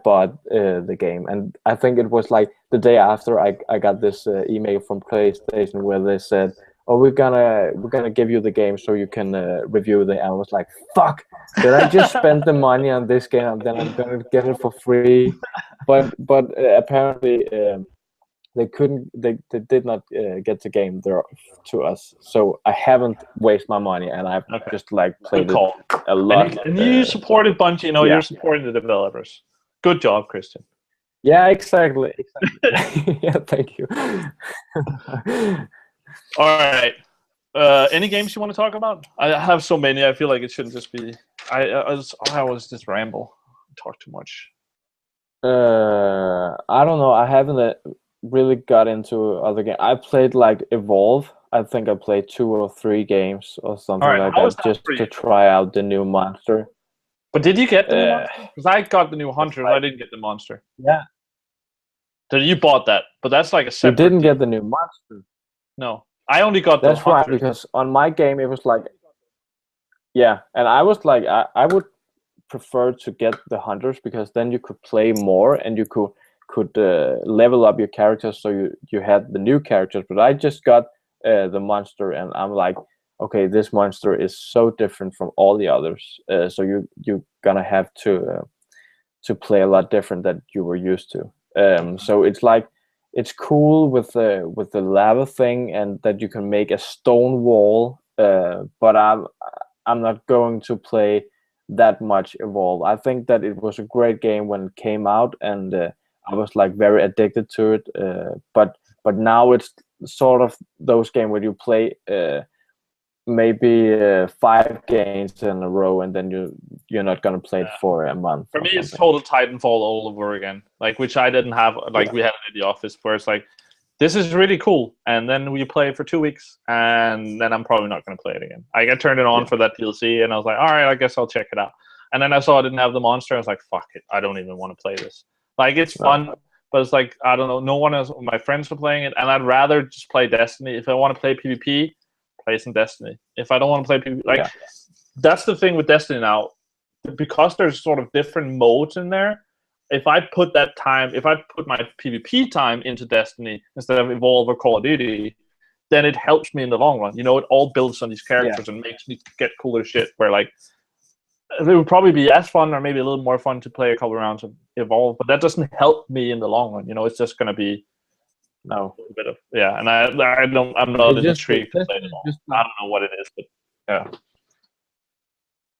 bought the game, and I think it was like the day after I got this email from PlayStation where they said, oh, we're gonna give you the game so you can review it. And I was like, fuck, did I just spend the money on this game and then I'm gonna get it for free? But apparently they did not get the game there to us, so I haven't wasted my money, and I've just played it a lot. And you supported Bungie, you're supporting the developers. Good job, Christian. Yeah, exactly. Yeah, thank you. All right. Any games you want to talk about? I have so many. I feel like it shouldn't just be. I always just ramble, talk too much. I don't know. I haven't really got into other games. I played Evolve. I think I played 2 or 3 games or something like that, just to try out the new monster. But did you get the new monster? Because I got the new hunter, and I didn't get the monster. Yeah. So you bought that, but that's like a separate. You didn't get the new monster. No, I only got the. That's right, because on my game it was like. Yeah, and I was like, I would prefer to get the hunters, because then you could play more and you could level up your characters, so you had the new characters. But I just got the monster, and I'm like, okay, this monster is so different from all the others, so you're gonna have to play a lot different than you were used to. So it's like, it's cool with the lava thing, and that you can make a stone wall, but I'm not going to play that much Evolve. I think that it was a great game when it came out, and I was very addicted to it, but But now it's sort of those games where you play maybe 5 games in a row, and then you're not gonna play it for a month. For me, it's total Titanfall all over again, like, which I didn't have. Like, we had it in the office, where it's like, this is really cool, and then we play it for 2 weeks, and then I'm probably not going to play it again. I turned it on for that DLC, and I was like, all right, I guess I'll check it out. And then I saw I didn't have the monster. I was like, fuck it, I don't even want to play this. Like, it's fun, but it's like, I don't know, no one else, my friends are playing it, and I'd rather just play Destiny. If I want to play PvP, play some Destiny. If I don't want to play PvP, like, that's the thing with Destiny now, because there's sort of different modes in there. If I put my PvP time into Destiny instead of Evolve or Call of Duty, then it helps me in the long run. You know, it all builds on these characters and makes me get cooler shit. Where, like, it would probably be as fun or maybe a little more fun to play a couple rounds of Evolve, but that doesn't help me in the long run. You know, it's just going to be a bit of and I'm not intrigued to play it all. I don't know what it is, but yeah.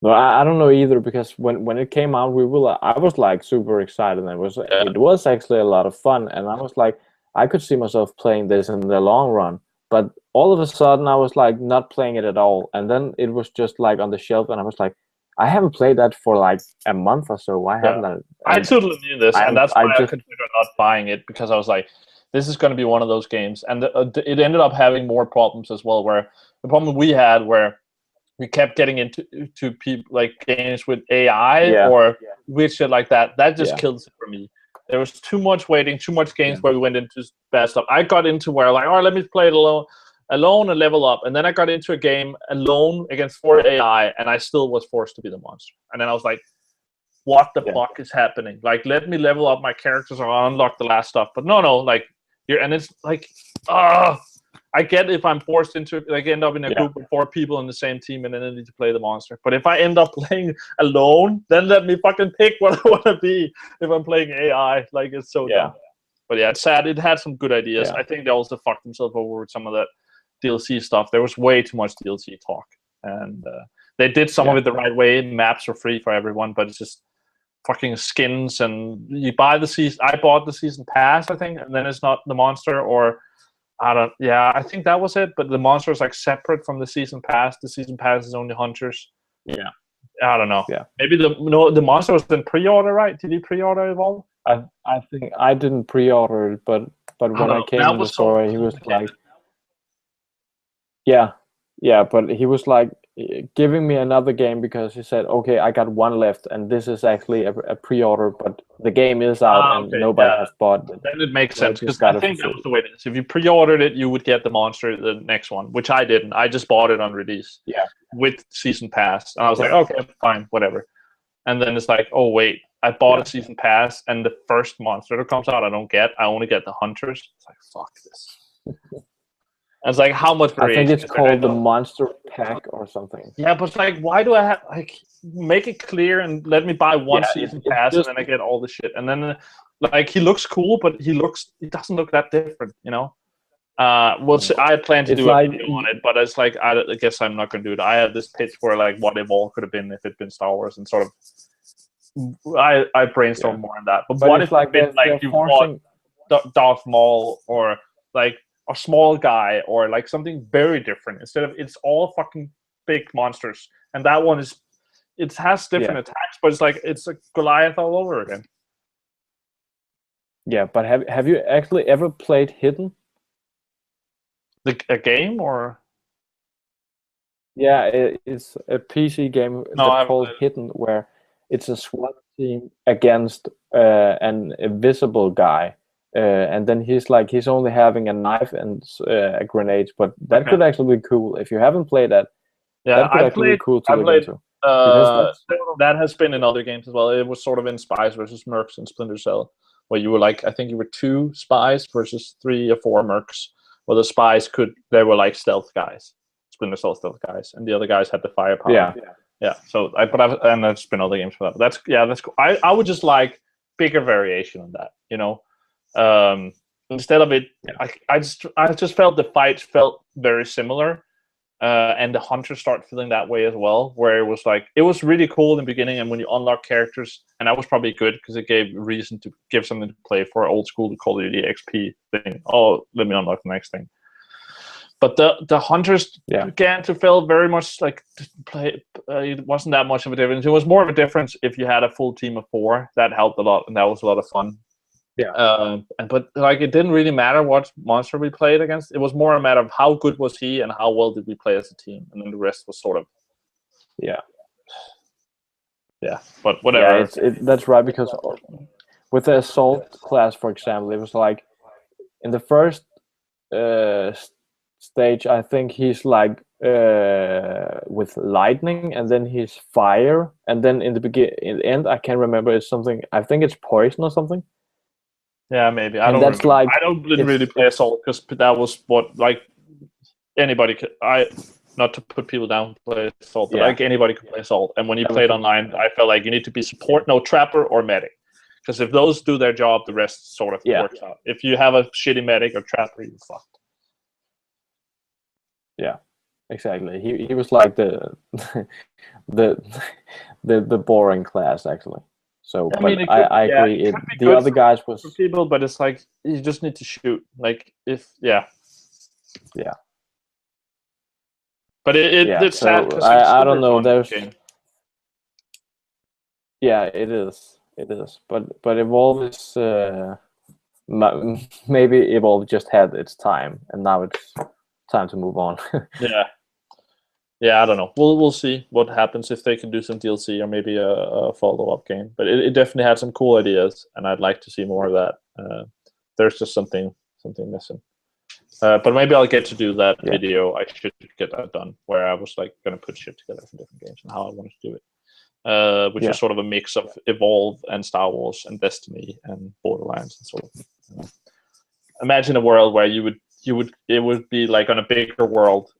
No, I don't know either, because when it came out, I was like super excited, and it was actually a lot of fun, and I was like, I could see myself playing this in the long run. But all of a sudden, I was like not playing it at all, and then it was just like on the shelf, and I was like, I haven't played that for like a month or so. Why haven't I? I totally knew this, and that's why I considered not buying it, because I was like, this is going to be one of those games, and it ended up having more problems as well. Where the problem we had, where we kept getting into people, like, games with AI or weird shit like that. That just kills it for me. There was too much waiting, too much games where we went into bad stuff. I got into where, like, all right, let me play it alone and level up. And then I got into a game alone against 4 AI, and I still was forced to be the monster. And then I was like, what the fuck is happening? Like, let me level up my characters or unlock the last stuff. But no, like, and it's like, I get if I'm forced into, like, end up in a group with 4 people in the same team, and then I need to play the monster. But if I end up playing alone, then let me fucking pick what I want to be. If I'm playing AI, like, it's so dumb. But yeah, it's sad. It had some good ideas. I think they also fucked themselves over with some of that DLC stuff. There was way too much DLC talk, and they did some of it the right way. Maps are free for everyone, but it's just fucking skins, and you buy the season. I bought the season pass, I think, and then it's not the monster, or I think that was it. But the monster is like separate from the season pass. The season pass is only hunters. Yeah, I don't know. Yeah, maybe the monster was in pre-order, right? Did you pre-order Evolve? I think I didn't pre-order it, but when I came in the store, he was like, but he was like giving me another game, because he said, okay, I got one left, and this is actually a pre-order, but the game is out and nobody has bought it. Then it makes sense, because I think that was the way it is. If you pre-ordered it, you would get the monster, the next one, which I didn't. I just bought it on release with season pass, and I was like, okay, fine, whatever. And then it's like, oh wait, I bought a season pass, and the first monster that comes out I only get the hunters. It's like, fuck this. And it's like, how much variation? I think it's called the monster pack or something. Yeah, but it's like, why do I have, like, make it clear and let me buy one season pass, and then I get all the shit. And then, like, he looks cool, but he doesn't look that different, you know? Well, I had planned to do a video on it, but it's like, I guess I'm not going to do it. I have this pitch for, like, what Evolve could have been if it'd been Star Wars, and sort of, I brainstormed more on that. But what if, like, you bought Darth Maul, or, like, a small guy, or like something very different, instead of it's all fucking big monsters, and that one has different attacks, but it's like Goliath all over again. Yeah, but have you actually ever played Hidden? A game, or? Yeah, it's a PC game called Hidden, where it's a SWAT team against an invisible guy. And then he's only having a knife and a grenade, but that could actually be cool. If you haven't played that, that could actually be cool to look into. That has been in other games as well. It was sort of in Spies versus Mercs and Splinter Cell, where you were like, I think you were 2 spies versus 3 or 4 Mercs, where the spies they were like stealth guys, Splinter Cell stealth guys, and the other guys had the firepower. Yeah. So and there's been other games for that. But that's cool. I would just like bigger variation on that, you know. Instead of it, I just felt the fights felt very similar, and the hunters start feeling that way as well, where it was really cool in the beginning, and when you unlock characters, and that was probably good because it gave reason to give something to play for old school Call of Duty XP thing. Oh, let me unlock the next thing. But the hunters began to feel very much like play. It wasn't that much of a difference. It was more of a difference if you had a full team of 4. That helped a lot, and that was a lot of fun. Yeah. But like it didn't really matter what monster we played against. It was more a matter of how good was he and how well did we play as a team, and then the rest was sort of yeah. But whatever. Yeah, that's right, because with the assault class, for example, it was like in the first stage, I think he's like with lightning, and then he's fire, and then in the end, I can't remember. It's something. I think it's poison or something. Yeah, maybe. I didn't really play assault because that was what like anybody could. Not to put people down play assault, but like anybody could play assault. And when you played online, I felt like you need to be support, no trapper or medic, because if those do their job, the rest sort of works out. If you have a shitty medic or trapper, you're fucked. Yeah, exactly. He was like the boring class actually. So, I agree. The other guys was for people, but it's like you just need to shoot. Like yeah. But it's sad. I don't know. There's it is. But Evolve is maybe Evolve just had its time, and now it's time to move on. Yeah, I don't know. We'll see what happens if they can do some DLC or maybe a follow-up game. But it definitely had some cool ideas, and I'd like to see more of that. There's just something missing. But maybe I'll get to do that video. I should get that done, where I was like going to put shit together from different games and how I wanted to do it. Which is sort of a mix of Evolve and Star Wars and Destiny and Borderlands and sort of. Imagine a world where it would be like on a bigger world.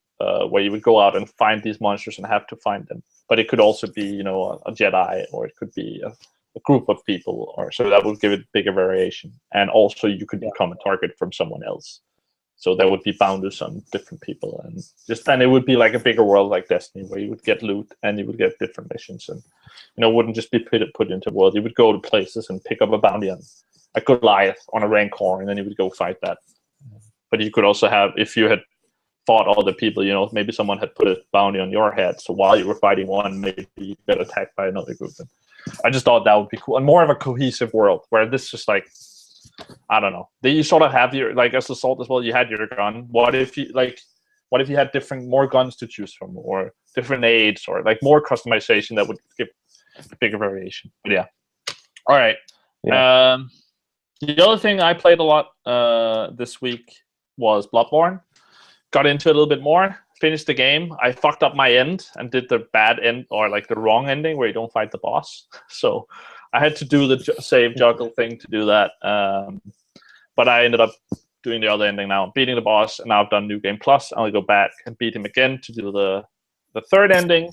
Where you would go out and find these monsters and have to find them, but it could also be, a Jedi, or it could be a group of people, or so that would give it bigger variation. And also, you could become a target from someone else, so there would be boundaries on different people, and it would be like a bigger world like Destiny, where you would get loot and you would get different missions, and it wouldn't just be put into a world. You would go to places and pick up a bounty on a Goliath on a Rancor, and then you would go fight that. But you could also have, if you had fought all the people, maybe someone had put a bounty on your head, so while you were fighting one, maybe you got attacked by another group. And I just thought that would be cool, and more of a cohesive world where this just like, I don't know, you sort of have your, like as Assault as well, you had your gun. What if you had more guns to choose from, or different aids, or like more customization that would give bigger variation? But yeah. All right. The other thing I played a lot this week was Bloodborne. Got into it a little bit more, finished the game. I fucked up my end and did the bad end, or like the wrong ending where you don't fight the boss. So I had to do the save juggle thing to do that. But I ended up doing the other ending now, beating the boss, and now I've done New Game Plus. I'll go back and beat him again to do the third ending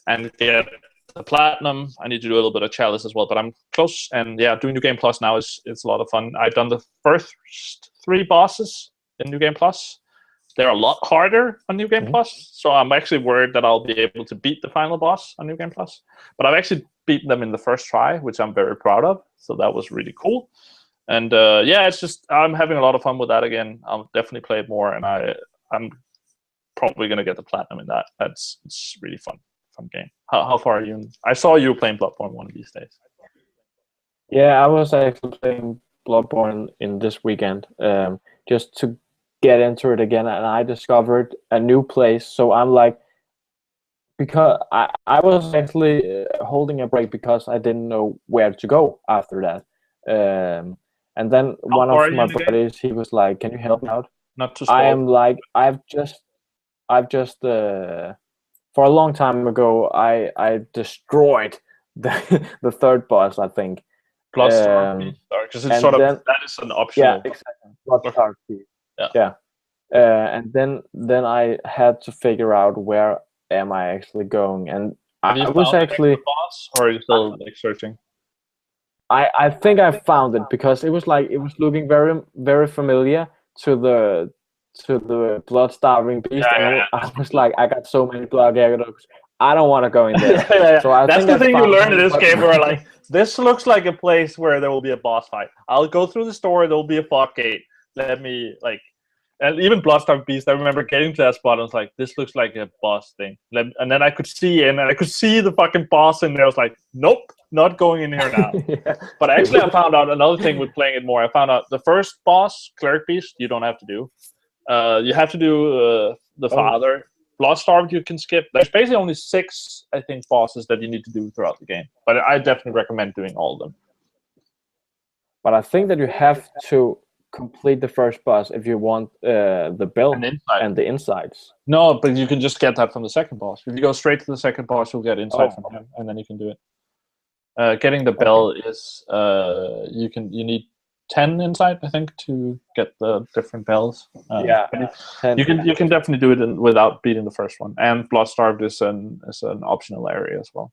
and get the platinum. I need to do a little bit of Chalice as well, but I'm close. And yeah, doing New Game Plus now it's a lot of fun. I've done the first 3 bosses in New Game Plus. They're a lot harder on New Game Plus, so I'm actually worried that I'll be able to beat the final boss on New Game Plus. But I've actually beaten them in the first try, which I'm very proud of. So that was really cool. And it's just I'm having a lot of fun with that again. I'll definitely play it more, and I'm probably gonna get the platinum in that. It's really fun game. How far are you? I saw you playing Bloodborne one of these days. Yeah, I was actually playing Bloodborne in this weekend, just to get into it again, and I discovered a new place. So I'm like, because I was actually holding a break because I didn't know where to go after that. And then one of my buddies, he was like, "Can you help me out?" Not too. I am like, I've just for a long time ago, I destroyed the third boss, I think. Bloodborne, because it's sort of that is an optional. Yeah, exactly. Bloodborne. Yeah. And then I had to figure out where am I actually going, and I was actually the boss, or are you still like searching? I think I found it, because it was looking very, very familiar to to the blood-starving beast, Yeah, and yeah, I was like, I got so many blood dogs. I don't want to go in there. yeah, yeah. So I That's think the I thing you found learn in him, this but- game. Where like, this looks like a place where there will be a boss fight. I'll go through the story. There will be a fog gate. Let me like, and even Bloodstarved Beast. I remember getting to that spot. And I was like, this looks like a boss thing. And then I could see in, and I could see the fucking boss in there. I was like, nope, not going in here now. Yeah. But actually, I found out another thing with playing it more. I found out the first boss, Cleric Beast, you don't have to do. You have to do the Father. Bloodstarved you can skip. There's basically only 6, I think, bosses that you need to do throughout the game. But I definitely recommend doing all of them. But I think that you have to complete the first boss if you want the bell and the insides. No, but you can just get that from the second boss. If you go straight to the second boss, you'll get insight from him, and then you can do it. Getting the bell is you need 10 insight, I think, to get the different bells. You can definitely do it without beating the first one. And Bloodstarved is an optional area as well.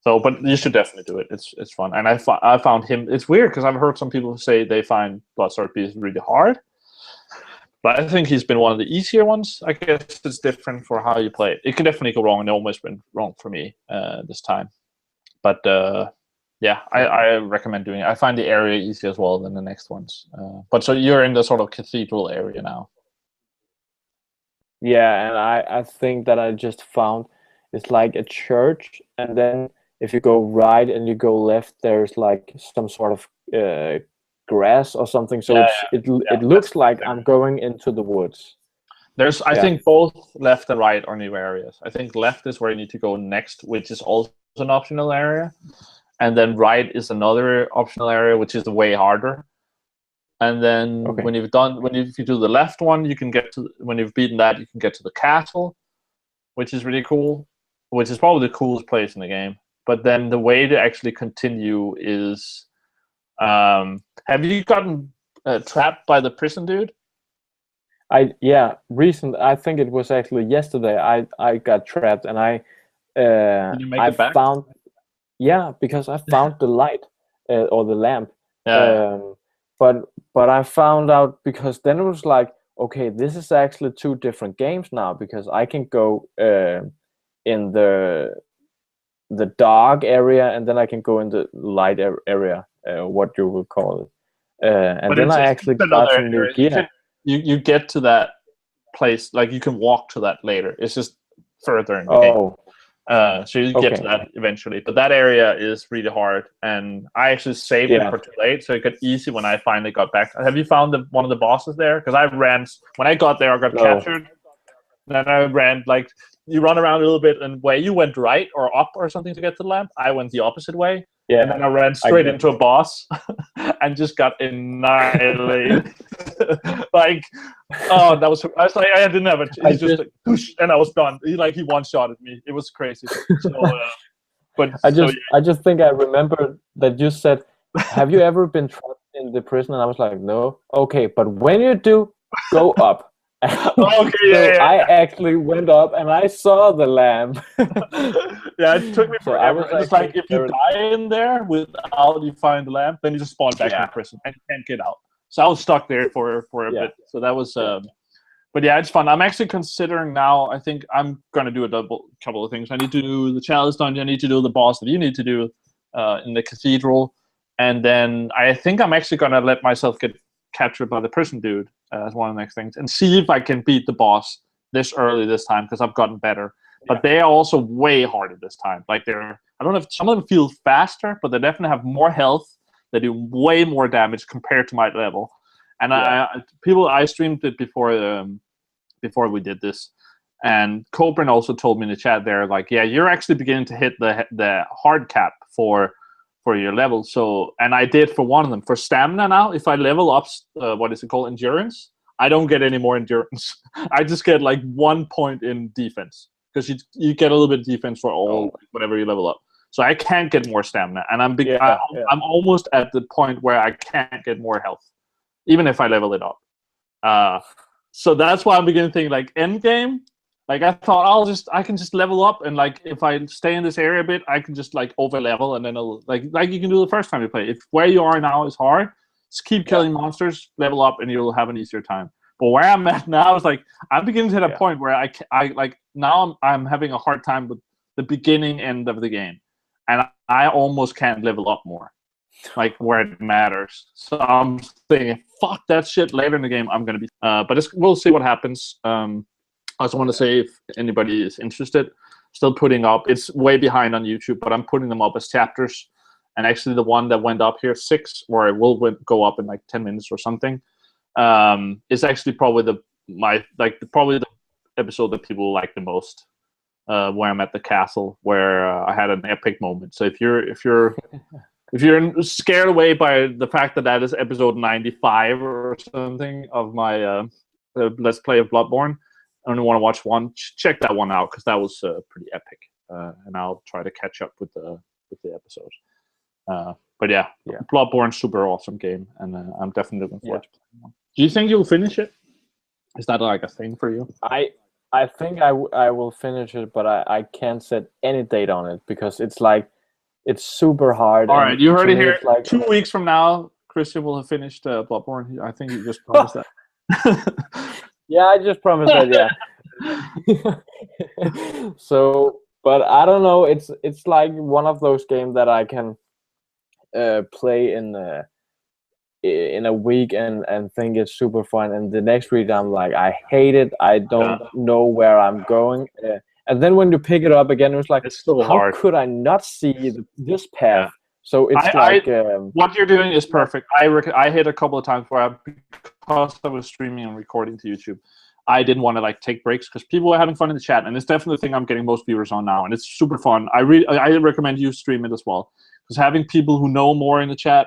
So, but you should definitely do it. It's fun. And I found him. It's weird because I've heard some people say they find Bloodstarved Beast really hard. But I think he's been one of the easier ones. I guess it's different for how you play it. It can definitely go wrong, and it almost went wrong for me this time. But yeah, I recommend doing it. I find the area easier as well than the next ones. But so you're in the sort of cathedral area now. Yeah, and I think that I just found it's like a church, and then if you go right and you go left, there's like some sort of grass or something. So it looks like I'm going into the woods. There's I think both left and right are new areas. I think left is where you need to go next, which is also an optional area. And then right is another optional area, which is way harder. And then when you do the left one, you can get to, when you've beaten that, you can get to the castle, which is really cool, which is probably the coolest place in the game. But then the way to actually continue is, have you gotten trapped by the prison dude? I think it was actually yesterday. I got trapped, and Did you make it back? Because I found the light or the lamp. But I found out, because then it was like, okay, this is actually 2 different games now, because I can go in the dark area, and then I can go in the light area, what you would call it. And then I actually got some new gear. You get to that place, like you can walk to that later. It's just further in the game. So you get to that eventually. But that area is really hard. And I actually saved it for too late, so it got easy when I finally got back. Have you found one of the bosses there? Because when I got there, I got captured. Then I ran, like, you run around a little bit, and where you went right or up or something to get to the lamp, I went the opposite way. Yeah. And then I ran straight into a boss and just got annihilated. Like, I was like, I didn't have it. He just like, whoosh, and I was done. He one-shotted me. It was crazy. So, I just think I remember that you said, have you ever been trapped in the prison? And I was like, no. Okay, but when you do, go up. I actually went up and I saw the lamp. It took me forever. It's like if you die in there without you find the lamp, then you just spawn back in the prison and you can't get out. So I was stuck there for a bit. So that was but yeah, it's fun. I'm actually considering now, I think I'm gonna do a couple of things. I need to do the chalice dungeon, I need to do the boss that you need to do in the cathedral, and then I think I'm actually gonna let myself get captured by the prison dude as one of the next things, and see if I can beat the boss this early this time, because I've gotten better. But they are also way harder this time. Like I don't know if some of them feel faster, but they definitely have more health. They do way more damage compared to my level. And I streamed it before we did this, and Cobrin also told me in the chat there, like, yeah, you're actually beginning to hit the hard cap for your level. So, and I did for one of them. For stamina now, if I level up, what is it called, endurance, I don't get any more endurance. I just get like 1 point in defense, because you get a little bit of defense for all whatever you level up. So I can't get more stamina, and I'm almost at the point where I can't get more health, even if I level it up. So that's why I'm beginning to think, like, end game. Like, I thought I can just level up, and like if I stay in this area a bit, I can just like over level, and then it'll like you can do the first time you play. If where you are now is hard, just keep killing monsters, level up, and you'll have an easier time. But where I'm at now is like I'm beginning to hit a Yeah. point where I like now I'm having a hard time with the beginning end of the game, and I almost can't level up more, like where it matters. So I'm thinking, fuck that shit. Later in the game, I'm gonna be. But we'll see what happens. I also want to say if anybody is interested, still putting up. It's way behind on YouTube, but I'm putting them up as chapters. And actually, the one that went up here 6, or it will go up in like 10 minutes or something, is actually probably probably the episode that people like the most. Where I'm at the castle, where I had an epic moment. So if you're scared away by the fact that is episode 95 or something of my Let's Play of Bloodborne, I only want to watch one. Check that one out because that was pretty epic, and I'll try to catch up with the episode. But yeah, Bloodborne, super awesome game, and I'm definitely looking forward to playing one. Do you think you'll finish it? Is that like a thing for you? I think I will finish it, but I can't set any date on it because it's like it's super hard. All right, you heard it here. Like 2 weeks from now, Christian will have finished Bloodborne. I think you just promised that. Yeah, I just promised that. Yeah. So, but I don't know. It's like one of those games that I can play in a week and think it's super fun, and the next week I'm like, I hate it. I don't know where I'm going. And then when you pick it up again, it's like, it's so how hard. could I not see this path? So it's what you're doing is perfect. I hit a couple of times where because I was streaming and recording to YouTube, I didn't want to like take breaks because people were having fun in the chat, and it's definitely the thing I'm getting most viewers on now, and it's super fun. I recommend you stream it as well because having people who know more in the chat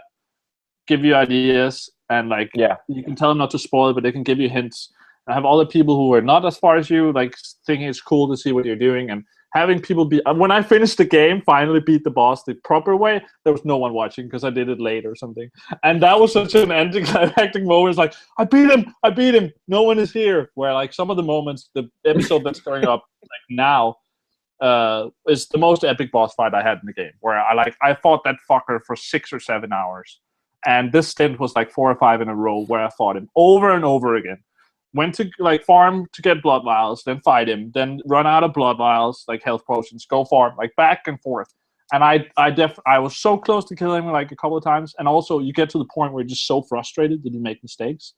give you ideas, and like you can tell them not to spoil it, but they can give you hints. And have other people who are not as far as you, like thinking it's cool to see what you're doing, and having people be. When I finished the game, finally beat the boss the proper way, there was no one watching because I did it late or something, and that was such an anticlimactic moment. It's like I beat him, no one is here. Where like some of the moments, the episode that's going up like now, is the most epic boss fight I had in the game. Where I fought that fucker for 6 or 7 hours. And this stint was like 4 or 5 in a row where I fought him over and over again. Went to like farm to get blood vials, then fight him, then run out of blood vials, like health potions, go farm, like back and forth. And I was so close to killing him like a couple of times. And also you get to the point where you're just so frustrated that you make mistakes.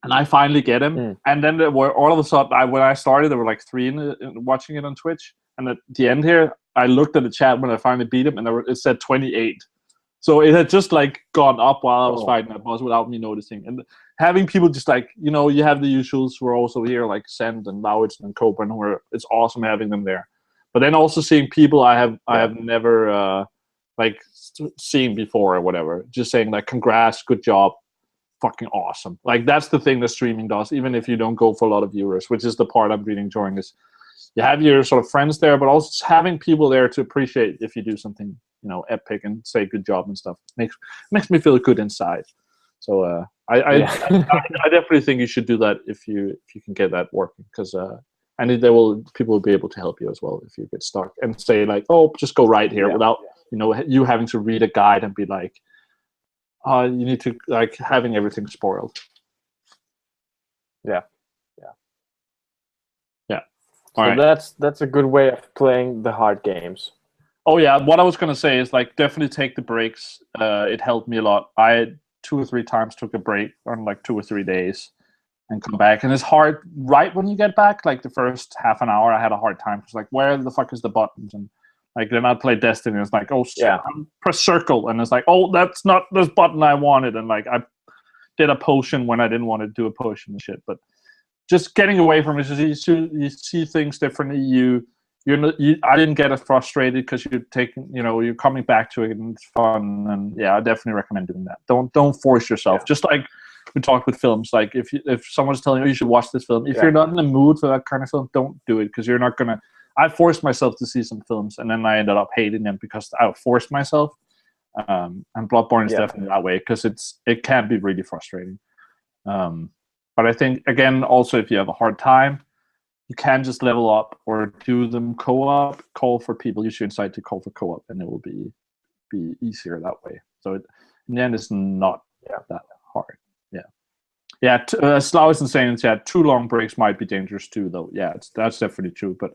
And I finally get him. And then all of a sudden, when I started, there were like 3 watching it on Twitch. And at the end here, I looked at the chat when I finally beat him, and it said 28. So it had just like gone up while I was fighting that boss without me noticing. And having people just like, you have the usuals who are also here, like Send and Lauritz and Coburn, it's awesome having them there. But then also seeing people I have never seen before or whatever, just saying like, congrats, good job, fucking awesome. Like that's the thing that streaming does, even if you don't go for a lot of viewers, which is the part I'm really enjoying. Is you have your sort of friends there, but also having people there to appreciate if you do something epic and say good job and stuff makes me feel good inside. So I definitely think you should do that if you can get that working, because and people will be able to help you as well if you get stuck and say like, oh, just go right here without you having to read a guide and be like, you need to like having everything spoiled. So that's a good way of playing the hard games. Oh yeah, what I was gonna say is like definitely take the breaks. It helped me a lot. I 2 or 3 times took a break on like 2 or 3 days and come back. And it's hard right when you get back. Like the first half an hour, I had a hard time. It's like, where the fuck is the buttons? And like then I play Destiny. It's like, oh shit, press circle, and it's like, oh, that's not this button I wanted. And like I did a potion when I didn't want to do a potion and shit. But just getting away from it, you see things differently. I didn't get as frustrated because you're coming back to it and it's fun. And yeah, I definitely recommend doing that. Don't force yourself. Just like we talked with films, like if someone's telling you should watch this film, if you're not in the mood for that kind of film, don't do it, because you're not gonna. I forced myself to see some films, and then I ended up hating them because I forced myself. And Bloodborne is definitely that way, because it can be really frustrating. But I think, again, also if you have a hard time, you can just level up or do them co-op, call for people, use your insight to call for co-op, and it will be easier that way. So in the end, it's not that hard. Yeah, Slough is saying in chat, too long breaks might be dangerous too, though. Yeah, that's definitely true. But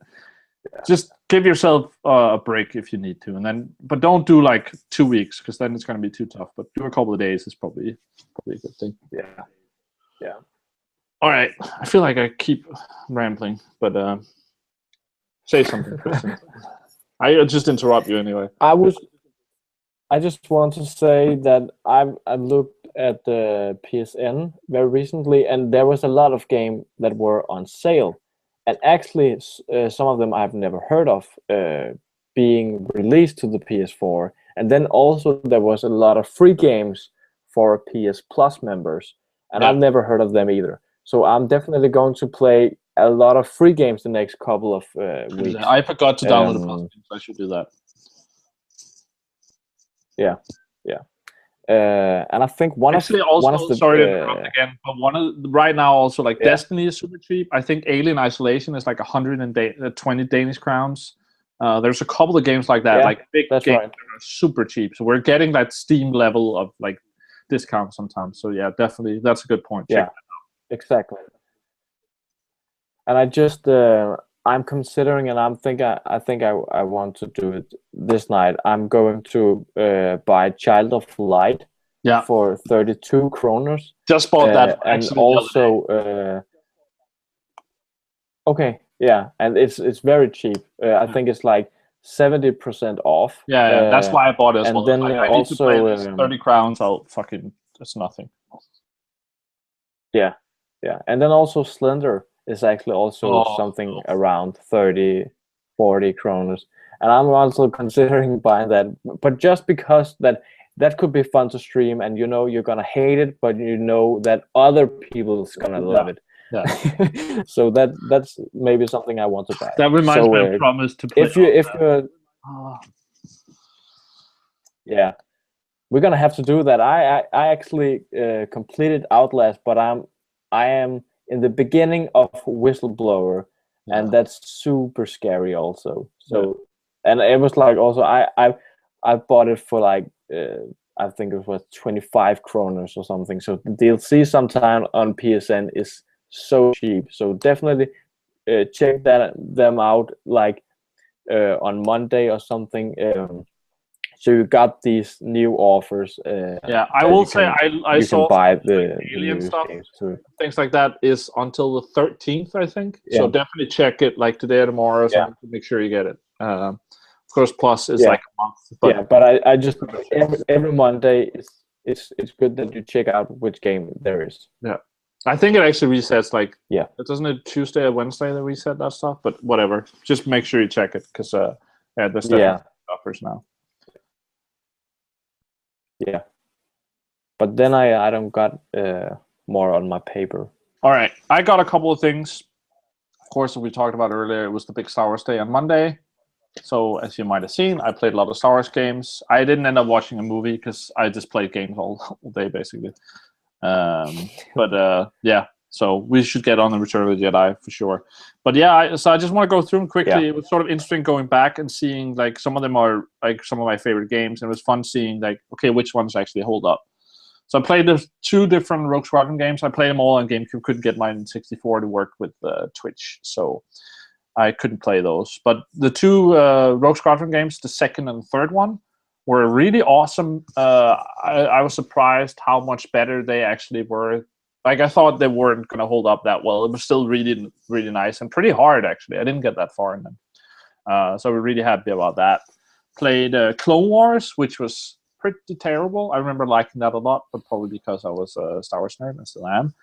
just give yourself a break if you need to, but don't do like 2 weeks because then it's going to be too tough. But do a couple of days is probably a good thing. Yeah. All right, I feel like I keep rambling, but say something, Christian. I just interrupt you anyway. I just want to say that I looked at the PSN very recently, and there was a lot of games that were on sale, and actually some of them I've never heard of being released to the PS4. And then also there was a lot of free games for PS Plus members, and I've never heard of them either. So I'm definitely going to play a lot of free games the next couple of weeks. I forgot to download the Plus games. I should do that. Yeah. And I think sorry to interrupt again, but right now also like Destiny is super cheap. I think Alien Isolation is like 120 Danish crowns. There's a couple of games like that, like big games that are super cheap. So we're getting that Steam level of like discount sometimes. So yeah, definitely that's a good point. Check that out. Exactly. And I just I'm considering, and I think I want to do it this night. I'm going to buy Child of Light for 32 kroners. Just bought that, and also okay, yeah, and it's very cheap. I think it's like 70% off. Yeah, that's why I bought it as well. Then I need to play this 30 crowns. That's nothing. Yeah, and then also Slender is actually also something around 30, 40 kroners. And I'm also considering buying that, but just because that could be fun to stream, and you're gonna hate it, but that other people's gonna love it. Yeah. So that's maybe something I want to buy. That reminds me of a promise to play. Yeah, we're gonna have to do that. I actually completed Outlast, but I am in the beginning of Whistleblower, and that's super scary also. So, and it was like also I bought it for like I think it was 25 kroners or something. So the DLC sometime on PSN is so cheap. So definitely check them out like on Monday or something. So you got these new offers. I will say I saw buy the Alien stuff, too. things like that is until the 13th, I think. Yeah. So definitely check it like today or tomorrow or something to make sure you get it. Of course, Plus is like a month. But I just every Monday it's good that you check out which game there is. Yeah, I think it actually resets like it doesn't it Tuesday or Wednesday that reset that stuff, but whatever. Just make sure you check it because there's definitely offers now. Yeah, but then I don't got more on my paper. All right, I got a couple of things. Of course, as we talked about earlier, it was the big Star Wars Day on Monday. So as you might have seen, I played a lot of Star Wars games. I didn't end up watching a movie because I just played games all day basically. So we should get on the Return of the Jedi for sure. But so I just want to go through them quickly. Yeah. It was sort of interesting going back and seeing like some of them are like some of my favorite games. And it was fun seeing like, okay, which ones actually hold up. So I played the 2 different Rogue Squadron games. I played them all on GameCube. Couldn't get mine in 64 to work with Twitch. So I couldn't play those. But the 2 Rogue Squadron games, the second and third one, were really awesome. I was surprised how much better they actually were. Like, I thought they weren't going to hold up that well. It was still really, really nice and pretty hard, actually. I didn't get that far in them. So we're really happy about that. Played Clone Wars, which was pretty terrible. I remember liking that a lot, but probably because I was a Star Wars nerd and still am.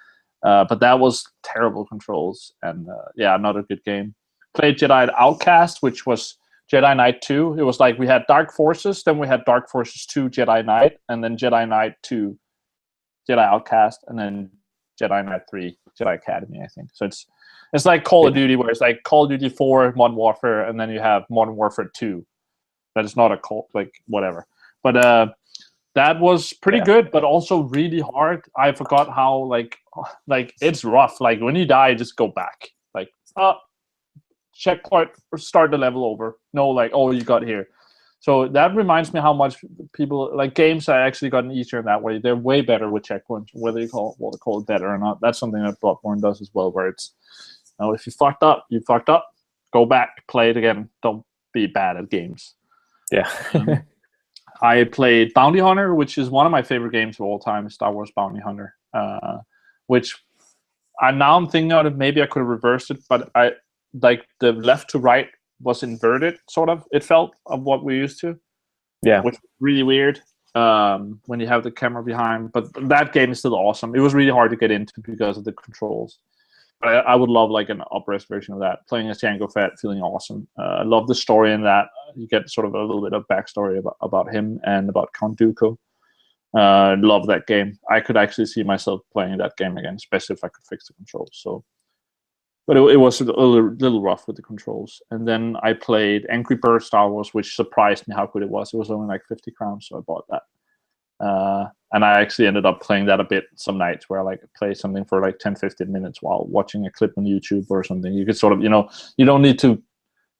But that was terrible controls. And, not a good game. Played Jedi Outcast, which was Jedi Knight 2. It was like we had Dark Forces, then we had Dark Forces 2 Jedi Knight, and then Jedi Knight 2 Jedi Outcast, and then Jedi Knight 3 Jedi Academy, I think. So it's like Call of Duty, where it's like Call of Duty 4 Modern Warfare, and then you have Modern Warfare 2. That is not a cult, like whatever. But that was pretty good, but also really hard. I forgot how like it's rough. Like when you die, just go back. Like checkpoint or start the level over. No, like you got here. So that reminds me how much people like games are actually gotten easier in that way. They're way better with checkpoints, whether you call it better or not. That's something that Bloodborne does as well, where it's, you know, if you fucked up, you fucked up. Go back, play it again. Don't be bad at games. Yeah. I played Bounty Hunter, which is one of my favorite games of all time, Star Wars Bounty Hunter, which I'm thinking out of maybe I could have reversed it, but I like the left to right was inverted, sort of. It felt of what we're used to. Yeah. Which is really weird when you have the camera behind. But that game is still awesome. It was really hard to get into because of the controls. But I would love like an up-res version of that. Playing as Jango Fett, feeling awesome. I love the story in that. You get sort of a little bit of backstory about him and about Count Dooku. Love that game. I could actually see myself playing that game again, especially if I could fix the controls. So, but it was a little rough with the controls. And then I played Angry Birds Star Wars, which surprised me how good it was. It was only like 50 crowns, so I bought that. And I actually ended up playing that a bit some nights where I like play something for like 10-15 minutes while watching a clip on YouTube or something. You could sort of, you know, you don't need to,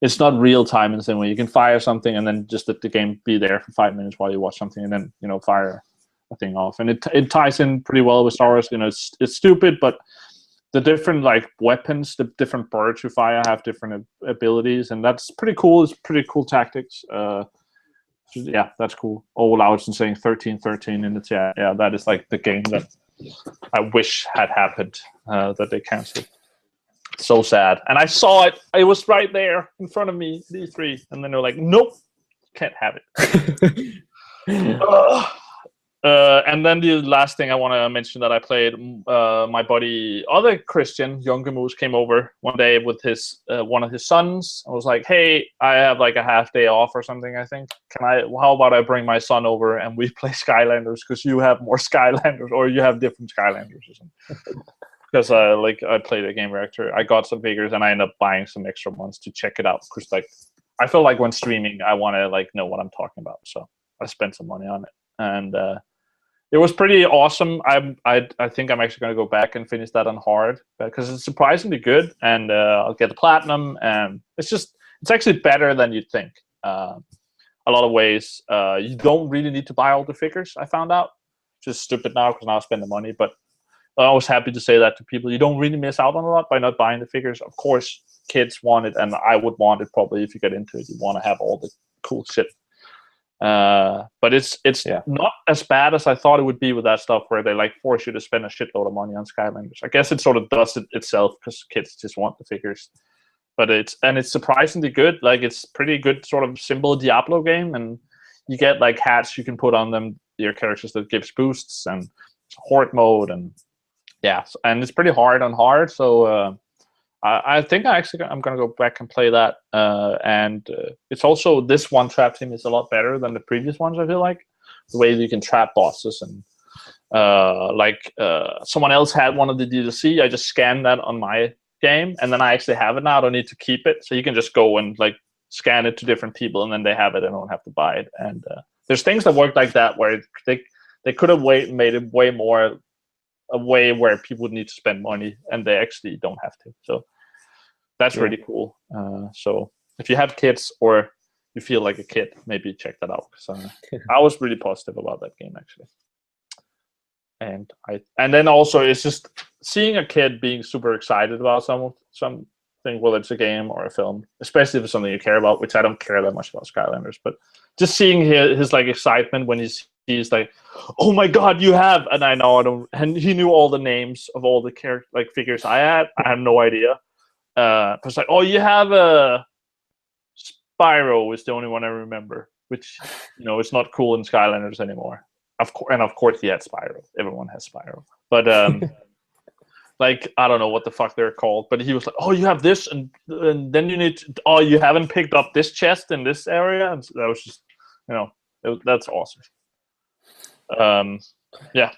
it's not real time in the same way. You can fire something and then just let the game be there for 5 minutes while you watch something and then, you know, fire a thing off. And it ties in pretty well with Star Wars. You know, it's stupid, but the different like weapons, the different birds you fire have different abilities, and that's pretty cool. It's pretty cool tactics. Yeah, that's cool. All Louds and saying 13-13 in the chat. Yeah, that is like the game that I wish had happened that they canceled. So sad. And I saw it. It was right there in front of me, E3, and then they're like, "Nope, can't have it." And then the last thing I want to mention that I played, my buddy, other Christian, Younger Moose, came over one day with his one of his sons. I was like, "Hey, I have like a half day off or something. I think how about I bring my son over and we play Skylanders because you have more Skylanders or you have different Skylanders or something." Because I played a game reactor. I got some figures and I ended up buying some extra ones to check it out because like I feel like when streaming I want to like know what I'm talking about. So I spent some money on it and. It was pretty awesome. I think I'm actually going to go back and finish that on hard because it's surprisingly good, and I'll get the platinum. And it's actually better than you'd think. A lot of ways. You don't really need to buy all the figures. I found out. Just stupid now because now I spend the money. But I was happy to say that to people. You don't really miss out on a lot by not buying the figures. Of course, kids want it, and I would want it probably if you get into it. You want to have all the cool shit. But it's not as bad as I thought it would be with that stuff where they like force you to spend a shitload of money on Skylanders. I guess it sort of does it itself because kids just want the figures. But it's surprisingly good. Like it's pretty good sort of simple Diablo game, and you get like hats you can put on them, your characters that gives boosts and horde mode and and it's pretty hard on hard. So I think I'm gonna go back and play that, and it's also this one trap team is a lot better than the previous ones. I feel like the way you can trap bosses and someone else had one of the DLC. I just scanned that on my game, and then I actually have it now. I don't need to keep it, so you can just go and like scan it to different people, and then they have it. I don't have to buy it. And there's things that work like that where they could have made it way more a way where people would need to spend money, and they actually don't have to. So. That's really cool. So if you have kids or you feel like a kid, maybe check that out. Because I was really positive about that game actually. And then also it's just seeing a kid being super excited about something, whether it's a game or a film, especially if it's something you care about, which I don't care that much about Skylanders, but just seeing his like excitement when he's like, "Oh my God, you have!" And I know I don't. And he knew all the names of all the figures I had. I had no idea. It's like, "Oh, you have a Spyro is the only one I remember," which it's not cool in Skylanders anymore. Of course he had Spyro. Everyone has Spyro, but like I don't know what the fuck they're called. But he was like, "Oh, you have this, and then you need to, oh, you haven't picked up this chest in this area," and so that was just that's awesome. Yeah.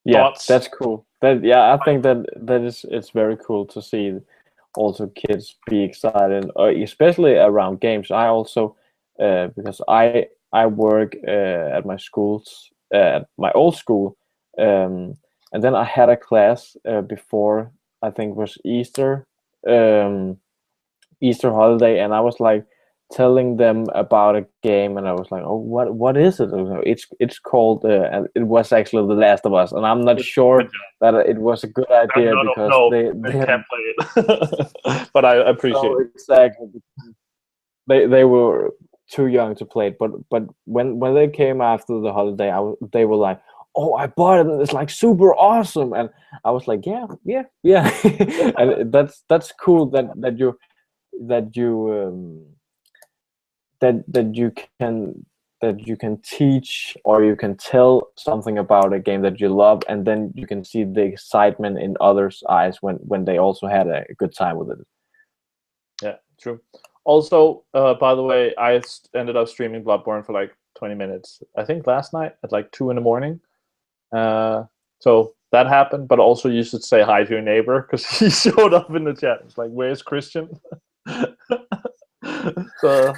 Yeah, Thoughts? that's cool. I think it's very cool to see also kids be excited, especially around games. I also because I work at my schools, at my old school, and then I had a class before I think it was Easter, Easter holiday, and I was like telling them about a game, and I was like, "Oh, what is it?" It's called, and it was actually The Last of Us, and I'm not sure that it was a good idea because they can't play it. But I appreciate it. Exactly. They were too young to play it, but when they came after the holiday, they were like, "Oh, I bought it, and it's like super awesome," and I was like, "Yeah," and that's cool that you that you can teach or you can tell something about a game that you love, and then you can see the excitement in others' eyes when they also had a good time with it. Yeah, true. Also, by the way, I ended up streaming Bloodborne for like 20 minutes. I think last night at like 2 in the morning. So that happened, but also you should say hi to your neighbor because he showed up in the chat. It's like, where's Christian? So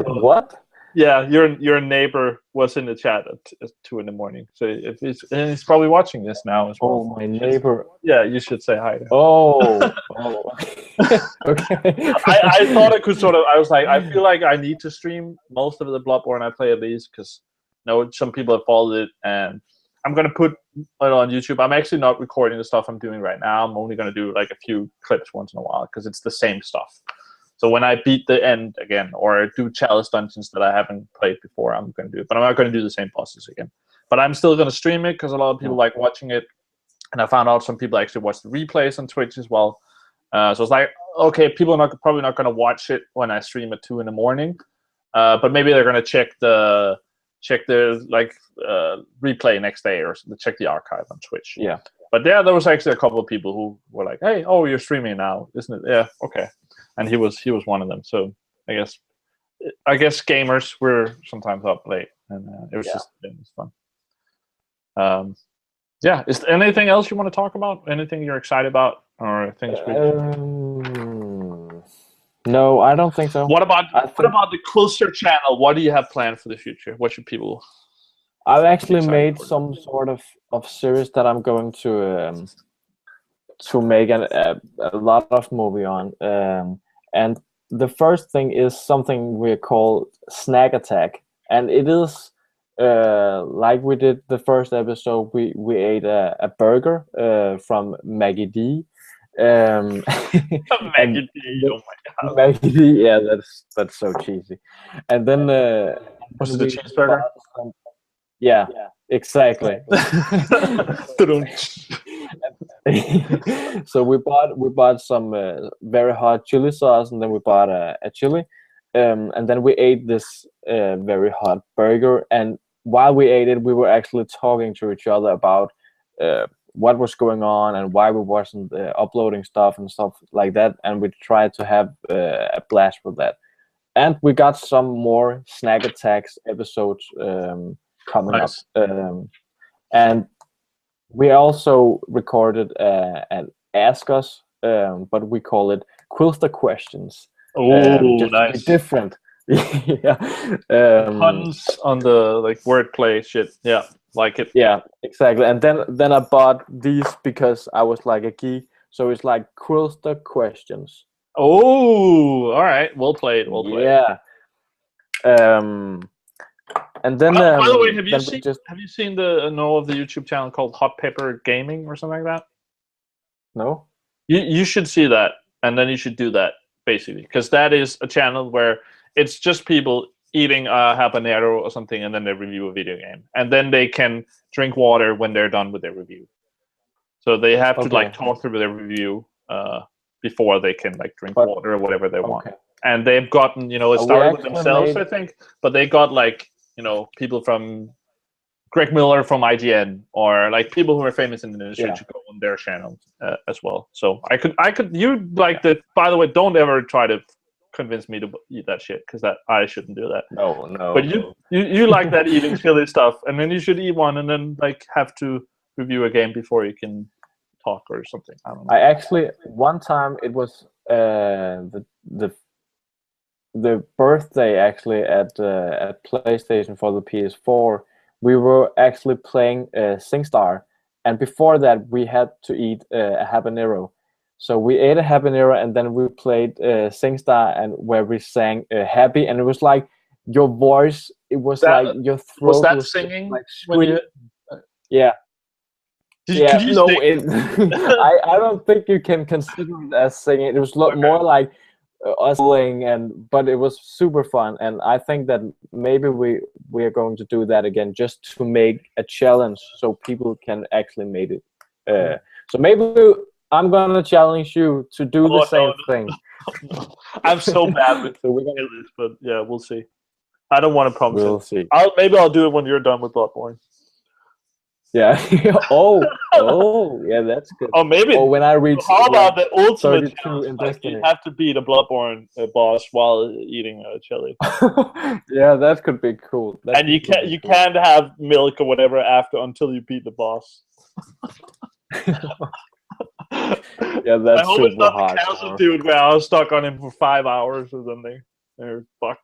what? Yeah, your neighbor was in the chat at 2 in the morning. So if he's probably watching this now as well. Oh, my neighbor. Yeah, you should say hi to him. Oh. Okay. I thought I could I was like, I feel like I need to stream most of the Bloodborne I play at least because some people have followed it, and I'm gonna put it on YouTube. I'm actually not recording the stuff I'm doing right now. I'm only gonna do like a few clips once in a while because it's the same stuff. So when I beat the end again or do chalice dungeons that I haven't played before, I'm going to do it. But I'm not going to do the same bosses again. But I'm still going to stream it because a lot of people like watching it. And I found out some people actually watch the replays on Twitch as well. So it's like, okay, people are probably not going to watch it when I stream at 2 in the morning. But maybe they're going to check the replay next day or check the archive on Twitch. Yeah. But yeah, there was actually a couple of people who were like, hey, oh, you're streaming now, isn't it? Yeah, okay. And he was one of them. So I guess gamers were sometimes up late, and it was fun. Yeah. Is there anything else you want to talk about? Anything you're excited about, or things? No, I don't think so. What about the Quilstor channel? What do you have planned for the future? What should people? I've actually made some sort of series that I'm going to make a lot of movie on. And the first thing is something we call Snack Attack, and it is like we did the first episode. We ate a burger from Maggie D. Maggie D. Oh my god, Maggie D. Yeah, that's so cheesy. And then was it the cheeseburger? Yeah, exactly. So we bought some very hot chili sauce, and then we bought a chili, and then we ate this very hot burger. And while we ate it, we were actually talking to each other about what was going on and why we wasn't uploading stuff and stuff like that. And we tried to have a blast with that. And we got some more Snack Attacks episodes coming up. And we also recorded an Ask Us, but we call it Quilstor Questions. Oh, just nice. To be different. Yeah. Puns on the wordplay shit. Yeah, like it. Yeah, exactly. And then I bought these because I was like a geek. So it's like Quilstor Questions. Oh, all right. We'll play it. Yeah. And then, by the way, have you seen the YouTube channel called Hot Pepper Gaming or something like that? No. You should see that, and then you should do that basically, because that is a channel where it's just people eating a habanero or something, and then they review a video game, and then they can drink water when they're done with their review. So they have to talk through their review before they can drink water or whatever they want. And they've gotten it started with themselves, I think, but they got people from Greg Miller from IGN or people who are famous in the industry to go on their channel as well. So I could that. By the way, don't ever try to convince me to eat that shit, because I shouldn't do that. No. But you like that eating silly stuff, and then you should eat one, and then have to review a game before you can talk or something. I don't know. I actually one time it was the birthday actually at PlayStation for the PS4. We were actually playing SingStar, and before that we had to eat a habanero. So we ate a habanero, and then we played SingStar, and where we sang Happy, and it was like your voice. It was like your was throat that was singing like when screaming. you? Yeah. Could you No, sing? I don't think you can consider it as singing. It was more like us playing, but it was super fun, and I think that maybe we are going to do that again, just to make a challenge so people can actually make it. So maybe I'm gonna challenge you to do the same thing. No. I'm so bad with So we're gonna, this, but yeah, we'll see. I don't want to promise we'll it. see. Maybe I'll do it when you're done with Bloodborne. Yeah. Yeah, that's good. Or maybe. Or when I reach How about the ultimate 32 challenge? in Like Destiny. you have to beat a Bloodborne boss while eating chili. Yeah, that could be cool. And you can't have milk or whatever after until you beat the boss. Yeah, that's I hope super it's not hard. the council dude where I was stuck on him for 5 hours or something. They're fucked.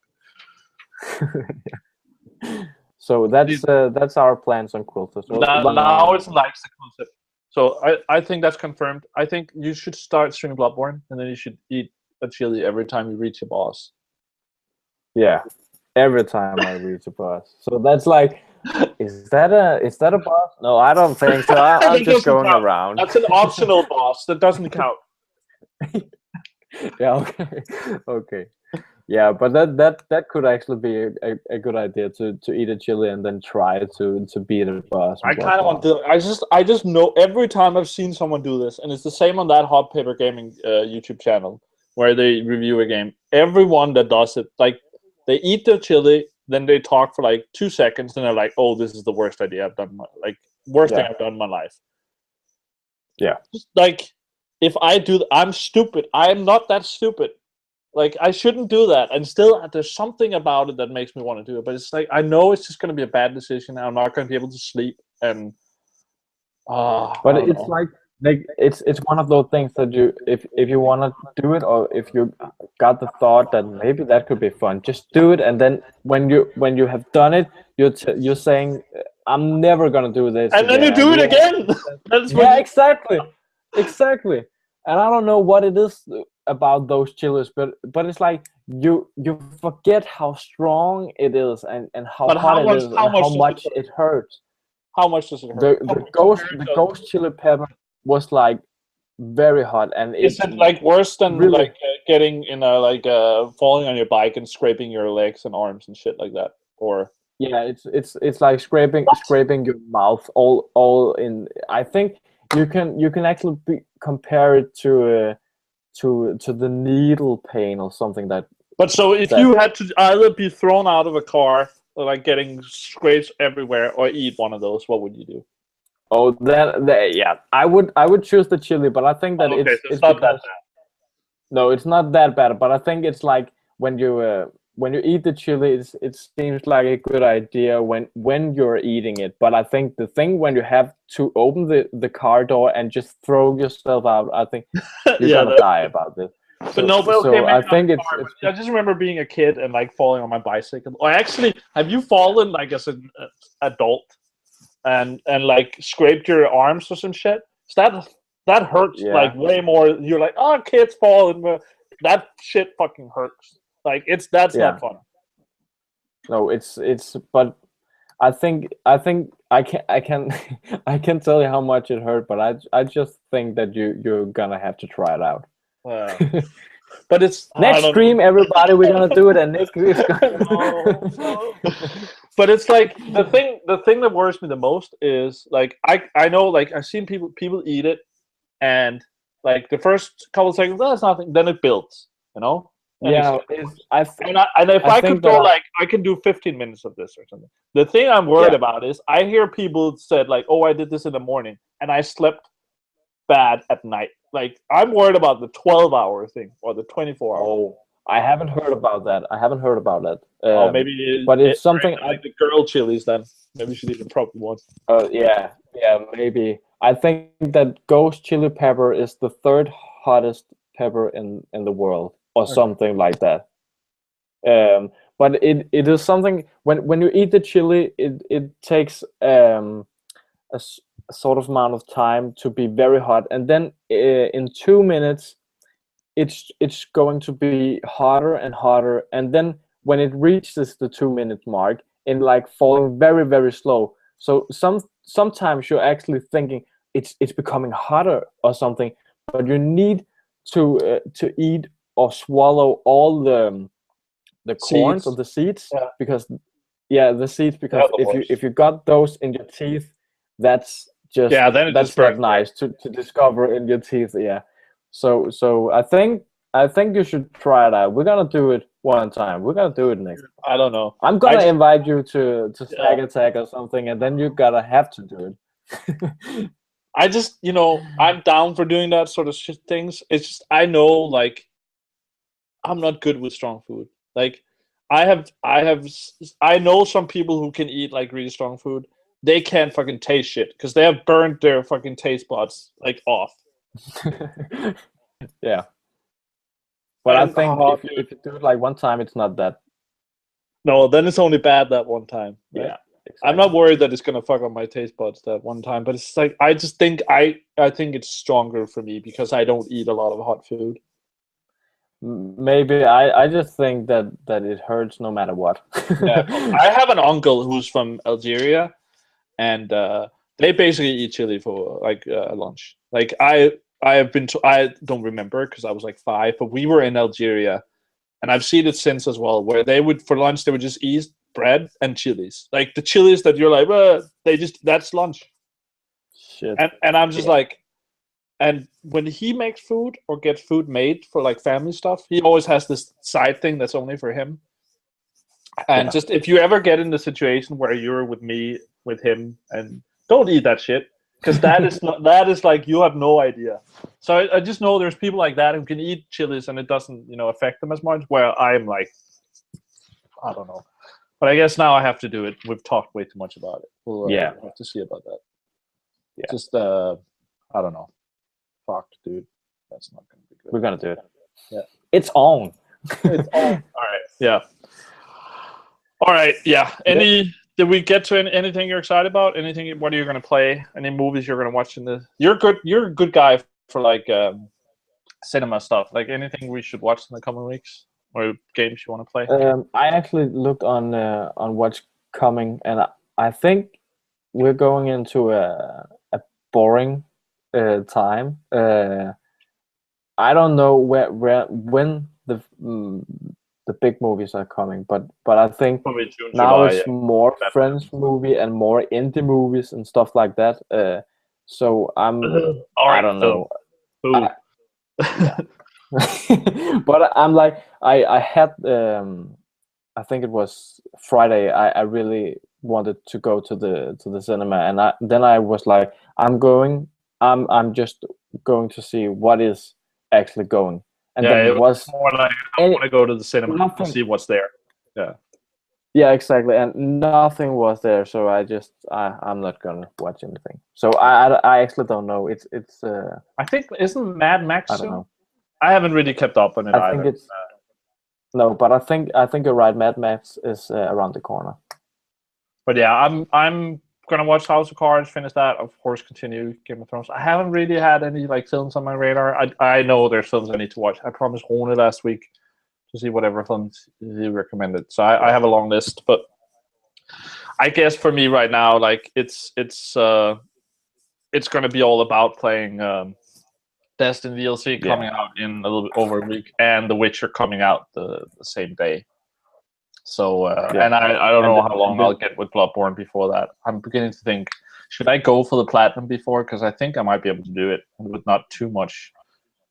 So that's our plans on Quilstor. So now it's likes the concept. So I think that's confirmed. I think you should start streaming Bloodborne, and then you should eat a chili every time you reach a boss. Yeah, every time I reach a boss. So that's like, is that a boss? No, I don't think so. I'm just going around. That's an optional boss. That doesn't count. Yeah. Okay. Yeah, but that could actually be a good idea to eat a chili and then try to beat a boss. I kind of want to. I just know every time I've seen someone do this, and it's the same on that Hot Paper Gaming YouTube channel where they review a game. Everyone that does it, like they eat their chili, then they talk for like 2 seconds, and they're like, "Oh, this is the worst idea I've done. Worst thing I've done in my life." Yeah. Just like if I do, I'm stupid. I am not that stupid. Like, I shouldn't do that. And still, there's something about it that makes me want to do it. But it's like, I know it's just going to be a bad decision. I'm not going to be able to sleep. And, but it's like it's one of those things that you, if you want to do it, or if you got the thought that maybe that could be fun, just do it. And then when you have done it, you're saying, I'm never going to do this and again. then you do it again. Yeah, exactly. And I don't know what it is about those chilies, but it's like you forget how strong it is and how hot it is and how much it hurts. How much does it hurt? The ghost chili pepper was like very hot, and is it like worse than really, like getting in falling on your bike and scraping your legs and arms and shit like that? Or yeah, it's like scraping your mouth all in. I think you can actually compare it to the needle pain or something that. But so if you had to either be thrown out of a car, or like getting scrapes everywhere, or eat one of those, what would you do? Oh, yeah, I would choose the chili, but I think that it's not that bad. No, it's not that bad, but I think it's like when you eat the chili, it seems like a good idea when you're eating it. But I think the thing when you have to open the car door and just throw yourself out, I think you're gonna die about this. But I think it's I just remember being a kid and like falling on my bicycle. Or actually, have you fallen like as an adult and like scraped your arms or some shit? So that hurts like way more. You're like, oh, kids falling, but that shit fucking hurts. Like that's not fun. No, but I think I can I can tell you how much it hurt, but I just think that you're gonna have to try it out. But it's next stream, everybody. We're gonna do it, and next it's gonna. But it's like the thing that worries me the most is like I know like I've seen people eat it, and like the first couple of seconds, that's nothing. Then it builds, you know. And if I could go like I can do 15 minutes of this or something. The thing I'm worried about is I hear people said like, oh, I did this in the morning and I slept bad at night. Like I'm worried about the 12-hour thing or the 24-hour. Oh, I haven't heard about that. Maybe but it's something like the girl chilies then. Maybe you should eat the proper one. Yeah, maybe. I think that ghost chili pepper is the third hottest pepper in the world, or something like that. But it is something when you eat the chili, it takes sort of amount of time to be very hot, and then in 2 minutes it's going to be hotter and hotter, and then when it reaches the 2 minute mark, it like falling very very slow. So sometimes you're actually thinking it's becoming hotter or something, but you need to eat or swallow all the corns or the seeds, because the seeds, because if you got those in your teeth, that's just then it that's just not burns. nice to discover in your teeth. So I think you should try it out. We're gonna do it one time. We're gonna do it next. I don't know. I'm gonna invite you to Snack Attack or something, and then you gotta have to do it. I just, I'm down for doing that sort of things. It's just, I know, like, I'm not good with strong food. Like, I know some people who can eat like really strong food. They can't fucking taste shit because they have burned their fucking taste buds like off. Yeah. But I think if you do it like one time, it's not that. No, then it's only bad that one time. Right? Yeah. Exactly. I'm not worried that it's gonna fuck up my taste buds that one time, but it's like I just think I think it's stronger for me because I don't eat a lot of hot food. Maybe I just think that it hurts no matter what. Yeah, I have an uncle who's from Algeria, and they basically eat chili for like lunch. Like I have been I don't remember because I was like 5, but we were in Algeria, and I've seen it since as well, where they would for lunch they would just eat bread and chilies, like the chilies that you're like, that's lunch. Shit. And I'm just like, and when he makes food or gets food made for like family stuff, he always has this side thing that's only for him. And just if you ever get in the situation where you're with me, with him, and don't eat that shit, because that is not, that is like you have no idea. So I just know there's people like that who can eat chilies and it doesn't affect them as much. Where I'm like, I don't know. But I guess now I have to do it. We've talked way too much about it. We'll have to see about that. Yeah. Just I don't know. Fuck, dude. That's not gonna be good. We're gonna do it. Yeah. It's on. It's on. All right. Yeah. All right. Yeah. Did we get to anything you're excited about? Anything? What are you gonna play? Any movies you're gonna watch in the? You're good. You're a good guy for like cinema stuff. Like anything we should watch in the coming weeks, or games you want to play? I actually looked on what's coming, and I think we're going into a boring time. I don't know when the big movies are coming, but I think June, now July, it's more French movie and more indie movies and stuff like that. So I don't know. But I'm like I had I think it was Friday. I really wanted to go to the cinema, and I was like, I'm just going to see what is actually going. And then it was more like I want to go to the cinema to see what's there. Yeah, exactly, and nothing was there, so I'm not gonna watch anything. So I actually don't know. It's I think isn't Mad Max? I don't know. I haven't really kept up on it either. Think it's no, but I think you're right. Mad Max is around the corner. But yeah, I'm gonna watch House of Cards, finish that, of course, continue Game of Thrones. I haven't really had any like films on my radar. I know there's films I need to watch. I promised Rune last week to see whatever films he recommended. So I have a long list, but I guess for me right now, like it's gonna be all about playing Destiny DLC coming out in a little bit over a week, and The Witcher coming out the same day. So, and I don't know how long I'll get with Bloodborne before that. I'm beginning to think, should I go for the Platinum before? Because I think I might be able to do it with not too much.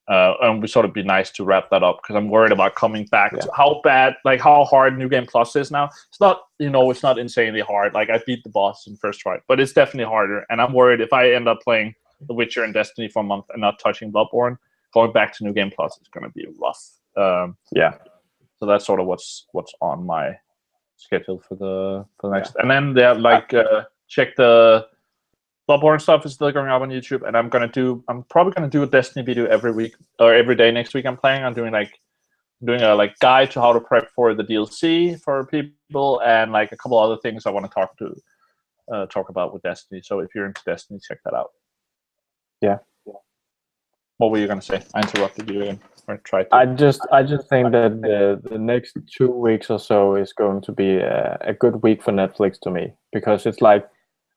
And we sort of be nice to wrap that up, because I'm worried about coming back to how bad, like how hard New Game Plus is now. It's not, it's not insanely hard. Like I beat the boss in first try, but it's definitely harder. And I'm worried if I end up playing The Witcher and Destiny for a month and not touching Bloodborne, going back to New Game Plus is going to be rough. So that's sort of what's on my schedule for the next. And then check the Bloodborne stuff is still going up on YouTube, and I'm probably gonna do a Destiny video every week or every day next week. I'm planning on doing a guide to how to prep for the DLC for people, and like a couple other things I want to talk to talk about with Destiny. So if you're into Destiny, check that out. Yeah. What were you gonna say? I interrupted you again. Or tried to. I just think that the next 2 weeks or so is going to be a good week for Netflix to me, because it's like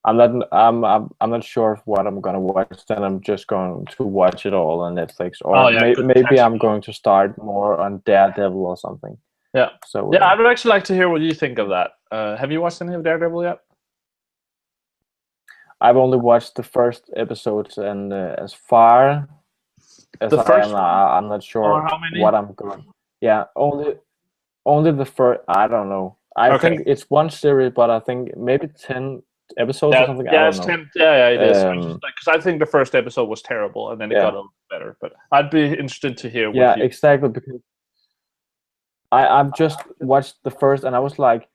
I'm not sure of what I'm gonna watch, then I'm just going to watch it all on Netflix, or maybe I'm going to start more on Daredevil or something. Yeah. So I would actually like to hear what you think of that. Have you watched any of Daredevil yet? I've only watched the first episodes, and as far as The first I'm not sure how many? what I'm going. Yeah, only the first. I don't know. I think it's one series, but I think maybe 10 episodes or something. I don't it's know. 10. Yeah, it is. Because I think the first episode was terrible, and then it got a little better. But I'd be interested to hear. Yeah, exactly. Because I've just watched the first, and I was like,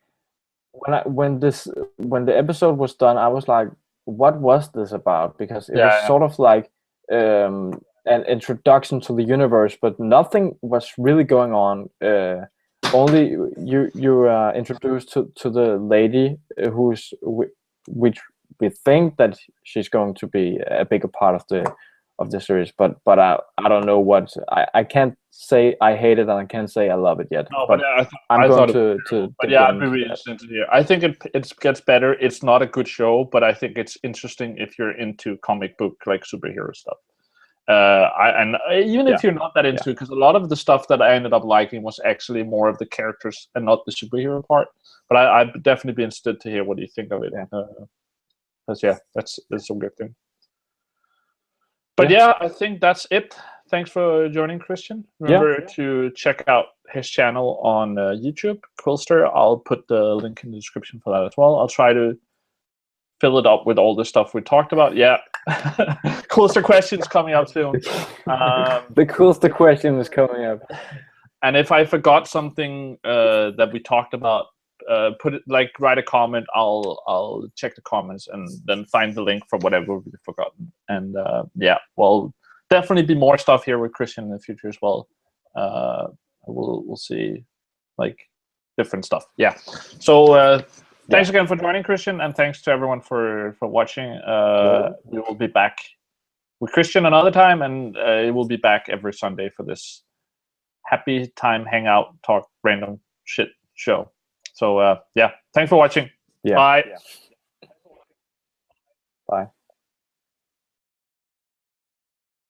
when the episode was done, I was like, what was this about? Because it was sort of like an introduction to the universe, but nothing was really going on. Only you introduced to the lady which we think that she's going to be a bigger part of the series, but I don't know what I can't say I hate it, and I can't say I love it yet. No, but I'm going to. But yeah, I'd be really interested to hear. I think it gets better. It's not a good show, but I think it's interesting if you're into comic book like superhero stuff. Even if you're not that into it, because a lot of the stuff that I ended up liking was actually more of the characters and not the superhero part. But I'd definitely be interested to hear what you think of it. Because that's a good thing. But I think that's it. Thanks for joining, Christian. Remember to check out his channel on YouTube, Quilstor. I'll put the link in the description for that as well. I'll try to fill it up with all the stuff we talked about. Yeah. Quilstor questions coming up soon. The Quilstor question is coming up. And if I forgot something that we talked about, write a comment. I'll check the comments and then find the link for whatever we've forgotten. And well, definitely be more stuff here with Christian in the future as well. We'll see like different stuff. Yeah. So thanks again for joining, Christian, and thanks to everyone for watching. We will be back with Christian another time, and it will be back every Sunday for this happy time hangout talk random shit show. So thanks for watching. Bye.